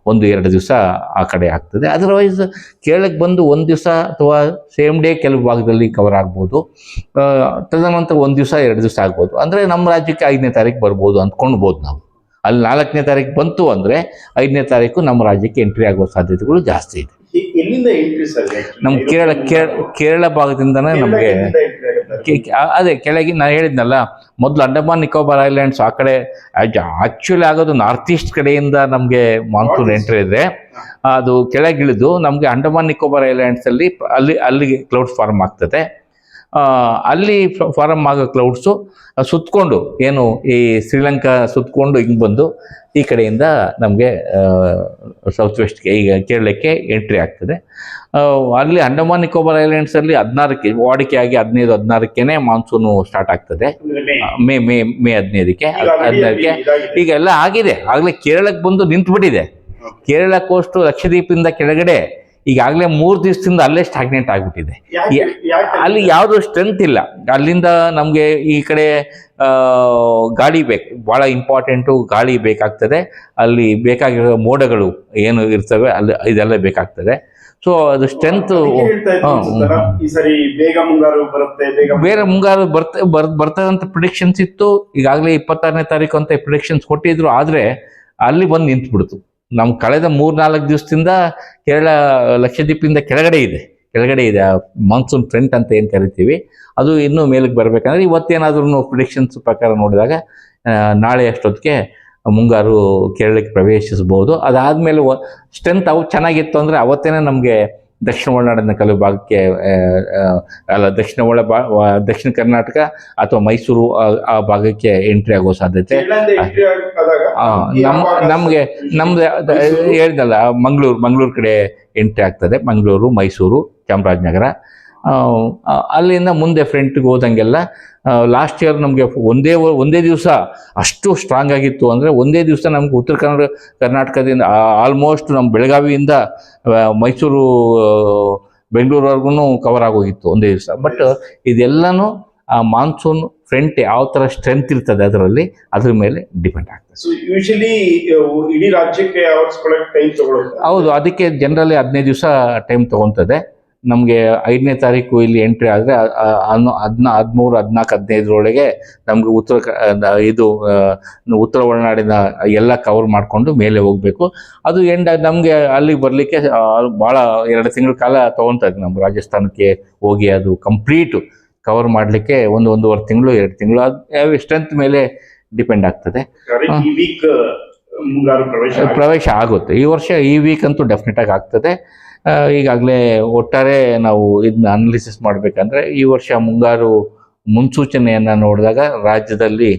1-2 ದಿವಸ ಆ ಕಡೆ ಆಗ್ತದೆ. ಅದರ್ವೈಸ್ ಕೇರಳಕ್ಕೆ ಬಂದು 1 ದಿವಸ ಅಥವಾ ಸೇಮ್ ಡೇ ಕೆಲವು ಭಾಗದಲ್ಲಿ ಕವರ್ ಆಗ್ಬೋದು. ತದನಂತರ 1 ದಿವಸ 2 ದಿವಸ ಆಗ್ಬೋದು. ಅಂದರೆ ನಮ್ಮ ರಾಜ್ಯಕ್ಕೆ 5ನೇ ತಾರೀಕು ಬರ್ಬೋದು ಅಂದ್ಕೊಳ್ಬೋದು ನಾವು. ಅಲ್ಲಿ 4ನೇ ತಾರೀಕು ಬಂತು ಅಂದರೆ 5ನೇ ತಾರೀಕು ನಮ್ಮ ರಾಜ್ಯಕ್ಕೆ ಎಂಟ್ರಿ ಆಗುವ ಸಾಧ್ಯತೆಗಳು ಜಾಸ್ತಿ ಇದೆ. ಎಲ್ಲಿಂದ ಎಂಟ್ರಿ ಸರ್? ನಮ್ಮ ಕೇರಳ ಭಾಗದಿಂದನೇ ನಮಗೆ ಅದೇ ಕೆಳಗೆ ನಾನು ಹೇಳಿದ್ನಲ್ಲ, ಮೊದಲು ಅಂಡಮಾನ್ ನಿಕೋಬಾರ್ ಐಲ್ಯಾಂಡ್ಸ್ ಆ ಕಡೆ ಆ್ಯಕ್ಚುಲಿ ಆಗೋದು ನಾರ್ತ್ ಈಸ್ಟ್ ಕಡೆಯಿಂದ ನಮಗೆ ಮಾನ್ಸೂನ್ ಎಂಟ್ರಿ ಇದೆ. ಅದು ಕೆಳಗಿಳಿದು ನಮಗೆ ಅಂಡಮಾನ್ ನಿಕೋಬಾರ್ ಐಲ್ಯಾಂಡ್ಸಲ್ಲಿ ಅಲ್ಲಿಗೆ ಕ್ಲೌಡ್ಸ್ ಫಾರ್ಮ್ ಆಗ್ತದೆ. ಅಲ್ಲಿ ಫಾರ್ಮ್ ಆಗೋ ಕ್ಲೌಡ್ಸು ಸುತ್ತಕೊಂಡು ಏನು ಈ ಶ್ರೀಲಂಕಾ ಸುತ್ತಕೊಂಡು ಹಿಂಗೆ ಬಂದು ಈ ಕಡೆಯಿಂದ ನಮಗೆ ಸೌತ್ ವೆಸ್ಟ್ಗೆ ಈಗ ಕೇರಳಕ್ಕೆ ಎಂಟ್ರಿ ಆಗ್ತದೆ. ಅಲ್ಲಿ ಅಂಡಮಾನ್ ನಿಕೋಬಾರ್ ಐಲ್ಯಾಂಡ್ಸಲ್ಲಿ 16ಕ್ಕೆ ವಾಡಿಕೆಯಾಗಿ 15-16ಕ್ಕೇ ಮಾನ್ಸೂನು ಸ್ಟಾರ್ಟ್ ಆಗ್ತದೆ. ಮೇ 15ಕ್ಕೆ ಈಗ ಎಲ್ಲ ಆಗಿದೆ. ಆಗಲೇ ಕೇರಳಕ್ಕೆ ಬಂದು ನಿಂತುಬಿಟ್ಟಿದೆ. ಕೇರಳ ಕೋಸ್ಟು ಲಕ್ಷದ್ವೀಪಿಂದ ಕೆಳಗಡೆ ಈಗಾಗಲೇ 3 ದಿವಸದಿಂದ ಅಲ್ಲೇ ಸ್ಟಾಗ್ನೆಂಟ್ ಆಗಿಬಿಟ್ಟಿದೆ. ಅಲ್ಲಿ ಯಾವುದೂ ಸ್ಟ್ರೆಂತ್ ಇಲ್ಲ. ಅಲ್ಲಿಂದ ನಮಗೆ ಈ ಕಡೆ ಗಾಳಿ ಬೇಕು, ಭಾಳ ಇಂಪಾರ್ಟೆಂಟು ಗಾಳಿ ಬೇಕಾಗ್ತದೆ. ಅಲ್ಲಿ ಬೇಕಾಗಿರೋ ಮೋಡಗಳು ಏನು ಇರ್ತವೆ ಅಲ್ಲಿ ಇದೆಲ್ಲ ಬೇಕಾಗ್ತದೆ. ಸೊ ಅದು ಸ್ಟ್ರೆಂತ್ ಬೇರೆ ಮುಂಗಾರು ಬರ್ತದಂತ ಪ್ರಿಡಿಕ್ಷನ್ಸ್ ಇತ್ತು. ಈಗಾಗಲೇ 26ನೇ ತಾರೀಕು ಅಂತ ಪ್ರಿಡಿಕ್ಷನ್ಸ್ ಕೊಟ್ಟಿದ್ರು. ಆದರೆ ಅಲ್ಲಿ ಬಂದು ನಿಂತುಬಿಡ್ತು. ನಮ್ಮ ಕಳೆದ 3-4 ದಿವಸದಿಂದ ಕೇರಳ ಲಕ್ಷದ್ವೀಪಿಂದ ಕೆಳಗಡೆ ಇದೆ ಮಾನ್ಸೂನ್ ಫ್ರಂಟ್ ಅಂತ ಏನು ಕರಿತೀವಿ. ಅದು ಇನ್ನೂ ಮೇಲಕ್ಕೆ ಬರಬೇಕಂದ್ರೆ ಇವತ್ತೇನಾದ್ರೂ ಪ್ರಿಡಿಕ್ಷನ್ಸ್ ಪ್ರಕಾರ ನೋಡಿದಾಗ ನಾಳೆ ಅಷ್ಟೊತ್ತಿಗೆ ಮುಂಗಾರು ಕೇರಳಕ್ಕೆ ಪ್ರವೇಶಿಸ್ಬೋದು. ಅದಾದಮೇಲೆ ಸ್ಟ್ರೆಂತ್ ಚೆನ್ನಾಗಿತ್ತು ಅಂದರೆ ಅವತ್ತೇ ನಮಗೆ ದಕ್ಷಿಣ ಒಳನಾಡಿನ ಕೆಲವು ಭಾಗಕ್ಕೆ ದಕ್ಷಿಣ ಕರ್ನಾಟಕ ಅಥವಾ ಮೈಸೂರು ಆ ಭಾಗಕ್ಕೆ ಎಂಟ್ರಿ ಆಗೋ ಸಾಧ್ಯತೆ ನಮ್ದು ಹೇಳಿದಲ್ಲ, ಮಂಗಳೂರು ಕಡೆ ಎಂಟ್ರಿ ಆಗ್ತದೆ. ಮಂಗಳೂರು, ಮೈಸೂರು, ಚಾಮರಾಜನಗರ. ಅಲ್ಲಿಂದ ಮುಂದೆ ಫ್ರಂಟ್ಗೆ ಹೋದಂಗೆಲ್ಲ ಲಾಸ್ಟ್ ಇಯರ್ ನಮಗೆ ಒಂದೇ ದಿವಸ ಅಷ್ಟು ಸ್ಟ್ರಾಂಗ್ ಆಗಿತ್ತು. ಅಂದರೆ ಒಂದೇ ದಿವಸ ನಮ್ಗೆ ಉತ್ತರ ಕರ್ನಾಟಕದಿಂದ ಆಲ್ಮೋಸ್ಟ್ ನಮ್ಮ ಬೆಳಗಾವಿಯಿಂದ ಮೈಸೂರು ಬೆಂಗಳೂರುವರೆಗೂ ಕವರ್ ಆಗೋಗಿತ್ತು ಒಂದೇ ದಿವಸ. ಬಟ್ ಇದೆಲ್ಲನೂ ಆ ಮಾನ್ಸೂನ್ ಫ್ರಂಟ್ ಯಾವ ಥರ ಸ್ಟ್ರೆಂತ್ ಇರ್ತದೆ ಅದರಲ್ಲಿ ಅದ್ರ ಮೇಲೆ ಡಿಪೆಂಡ್ ಆಗ್ತದೆ. ಇಡೀ ರಾಜ್ಯಕ್ಕೆ ಹೌದು, ಅದಕ್ಕೆ ಜನರಲಿ 15 ದಿವಸ ಟೈಮ್ ತೊಗೊತದೆ. ನಮಗೆ 5ನೇ ತಾರೀಕು ಇಲ್ಲಿ ಎಂಟ್ರಿ ಆದರೆ 13, 14, 15ರೊಳಗೆ ನಮಗೆ ಉತ್ತರ ಒಳನಾಡಿನ ಎಲ್ಲ ಕವರ್ ಮಾಡಿಕೊಂಡು ಮೇಲೆ ಹೋಗಬೇಕು. ಅದು ನಮಗೆ ಅಲ್ಲಿಗೆ ಬರಲಿಕ್ಕೆ ಭಾಳ 2 ತಿಂಗಳ ಕಾಲ ತೊಗೊತದೆ. ನಮ್ಮ ರಾಜಸ್ಥಾನಕ್ಕೆ ಹೋಗಿ ಅದು ಕಂಪ್ಲೀಟು ಕವರ್ ಮಾಡಲಿಕ್ಕೆ 1-1.5 ತಿಂಗಳು 2 ತಿಂಗಳು ಅದು ಸ್ಟ್ರೆಂತ್ ಮೇಲೆ ಡಿಪೆಂಡ್ ಆಗ್ತದೆ. ಪ್ರವೇಶ ಆಗುತ್ತೆ ಈ ವರ್ಷ. ಈ ವೀಕ್ ಅಂತೂ ಡೆಫಿನೆಟಾಗಿ ಆಗ್ತದೆ. ಈಗಾಗಲೇ ಒಟ್ಟಾರೆ ನಾವು ಇದನ್ನ ಅನಾಲಿಸಿಸ್ ಮಾಡಬೇಕಂದ್ರೆ ಈ ವರ್ಷ ಮುಂಗಾರು ಮುನ್ಸೂಚನೆಯನ್ನು ನೋಡಿದಾಗ ರಾಜ್ಯದಲ್ಲಿ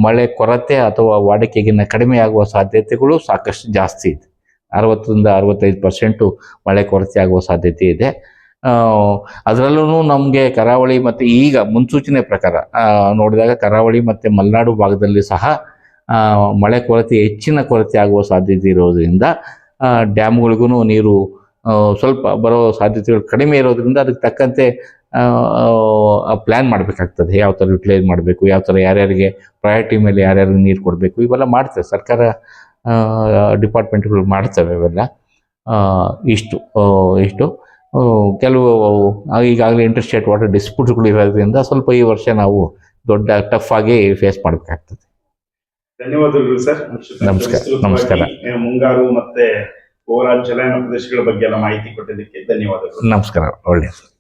ಮಳೆ ಕೊರತೆ ಅಥವಾ ವಾಡಿಕೆಗಿನ್ನ ಕಡಿಮೆ ಆಗುವ ಸಾಧ್ಯತೆಗಳು ಸಾಕಷ್ಟು ಜಾಸ್ತಿ ಇದೆ. 60-65% ಮಳೆ ಕೊರತೆ ಆಗುವ ಸಾಧ್ಯತೆ ಇದೆ. ಅದರಲ್ಲೂ ನಮಗೆ ಕರಾವಳಿ ಮತ್ತು ಈಗ ಮುನ್ಸೂಚನೆ ಪ್ರಕಾರ ನೋಡಿದಾಗ ಕರಾವಳಿ ಮತ್ತು ಮಲೆನಾಡು ಭಾಗದಲ್ಲಿ ಸಹ ಮಳೆ ಹೆಚ್ಚಿನ ಕೊರತೆ ಆಗುವ ಸಾಧ್ಯತೆ ಇರೋದ್ರಿಂದ ಡ್ಯಾಮ್ಗಳಿಗೂ ನೀರು ಸ್ವಲ್ಪ ಬರೋ ಸಾಧ್ಯತೆಗಳು ಕಡಿಮೆ ಇರೋದ್ರಿಂದ ಅದಕ್ಕೆ ತಕ್ಕಂತೆ ಪ್ಲ್ಯಾನ್ ಮಾಡಬೇಕಾಗ್ತದೆ. ಯಾವ ಥರ ಯುಟಿಲೈಸ್ ಮಾಡಬೇಕು, ಯಾವ ಥರ ಯಾರ್ಯಾರಿಗೆ ಪ್ರಯಾರಿಟಿ ಮೇಲೆ ಯಾರ್ಯಾರಿಗೆ ನೀರು ಕೊಡಬೇಕು, ಇವೆಲ್ಲ ಮಾಡ್ತವೆ ಸರ್ಕಾರ, ಡಿಪಾರ್ಟ್ಮೆಂಟ್ಗಳು ಮಾಡ್ತವೆ ಇವೆಲ್ಲ. ಇಷ್ಟು ಕೆಲವು ಈಗಾಗಲೇ ಇಂಟರ್ಸ್ಟೇಟ್ ವಾಟರ್ ಡಿಸ್ಪ್ಯೂಟ್ಗಳು ಇರೋದ್ರಿಂದ ಸ್ವಲ್ಪ ಈ ವರ್ಷ ನಾವು ದೊಡ್ಡ ಟಫ್ ಆಗಿ ಫೇಸ್ ಮಾಡಬೇಕಾಗ್ತದೆ. ಧನ್ಯವಾದಗಳು ಸರ್. ನಮಸ್ಕಾರ. ವಿಸ್ತೃತವಾಗಿ, ನಮಸ್ಕಾರ. ಮುಂಗಾರು ಮತ್ತೆ ಓವರಾಲ್ ಜಲಾನಯನ ಪ್ರದೇಶಗಳ ಬಗ್ಗೆ ಎಲ್ಲ ಮಾಹಿತಿ ಕೊಟ್ಟಿದ್ದಕ್ಕೆ ಧನ್ಯವಾದಗಳು. ನಮಸ್ಕಾರ. ಒಳ್ಳೆಯದು.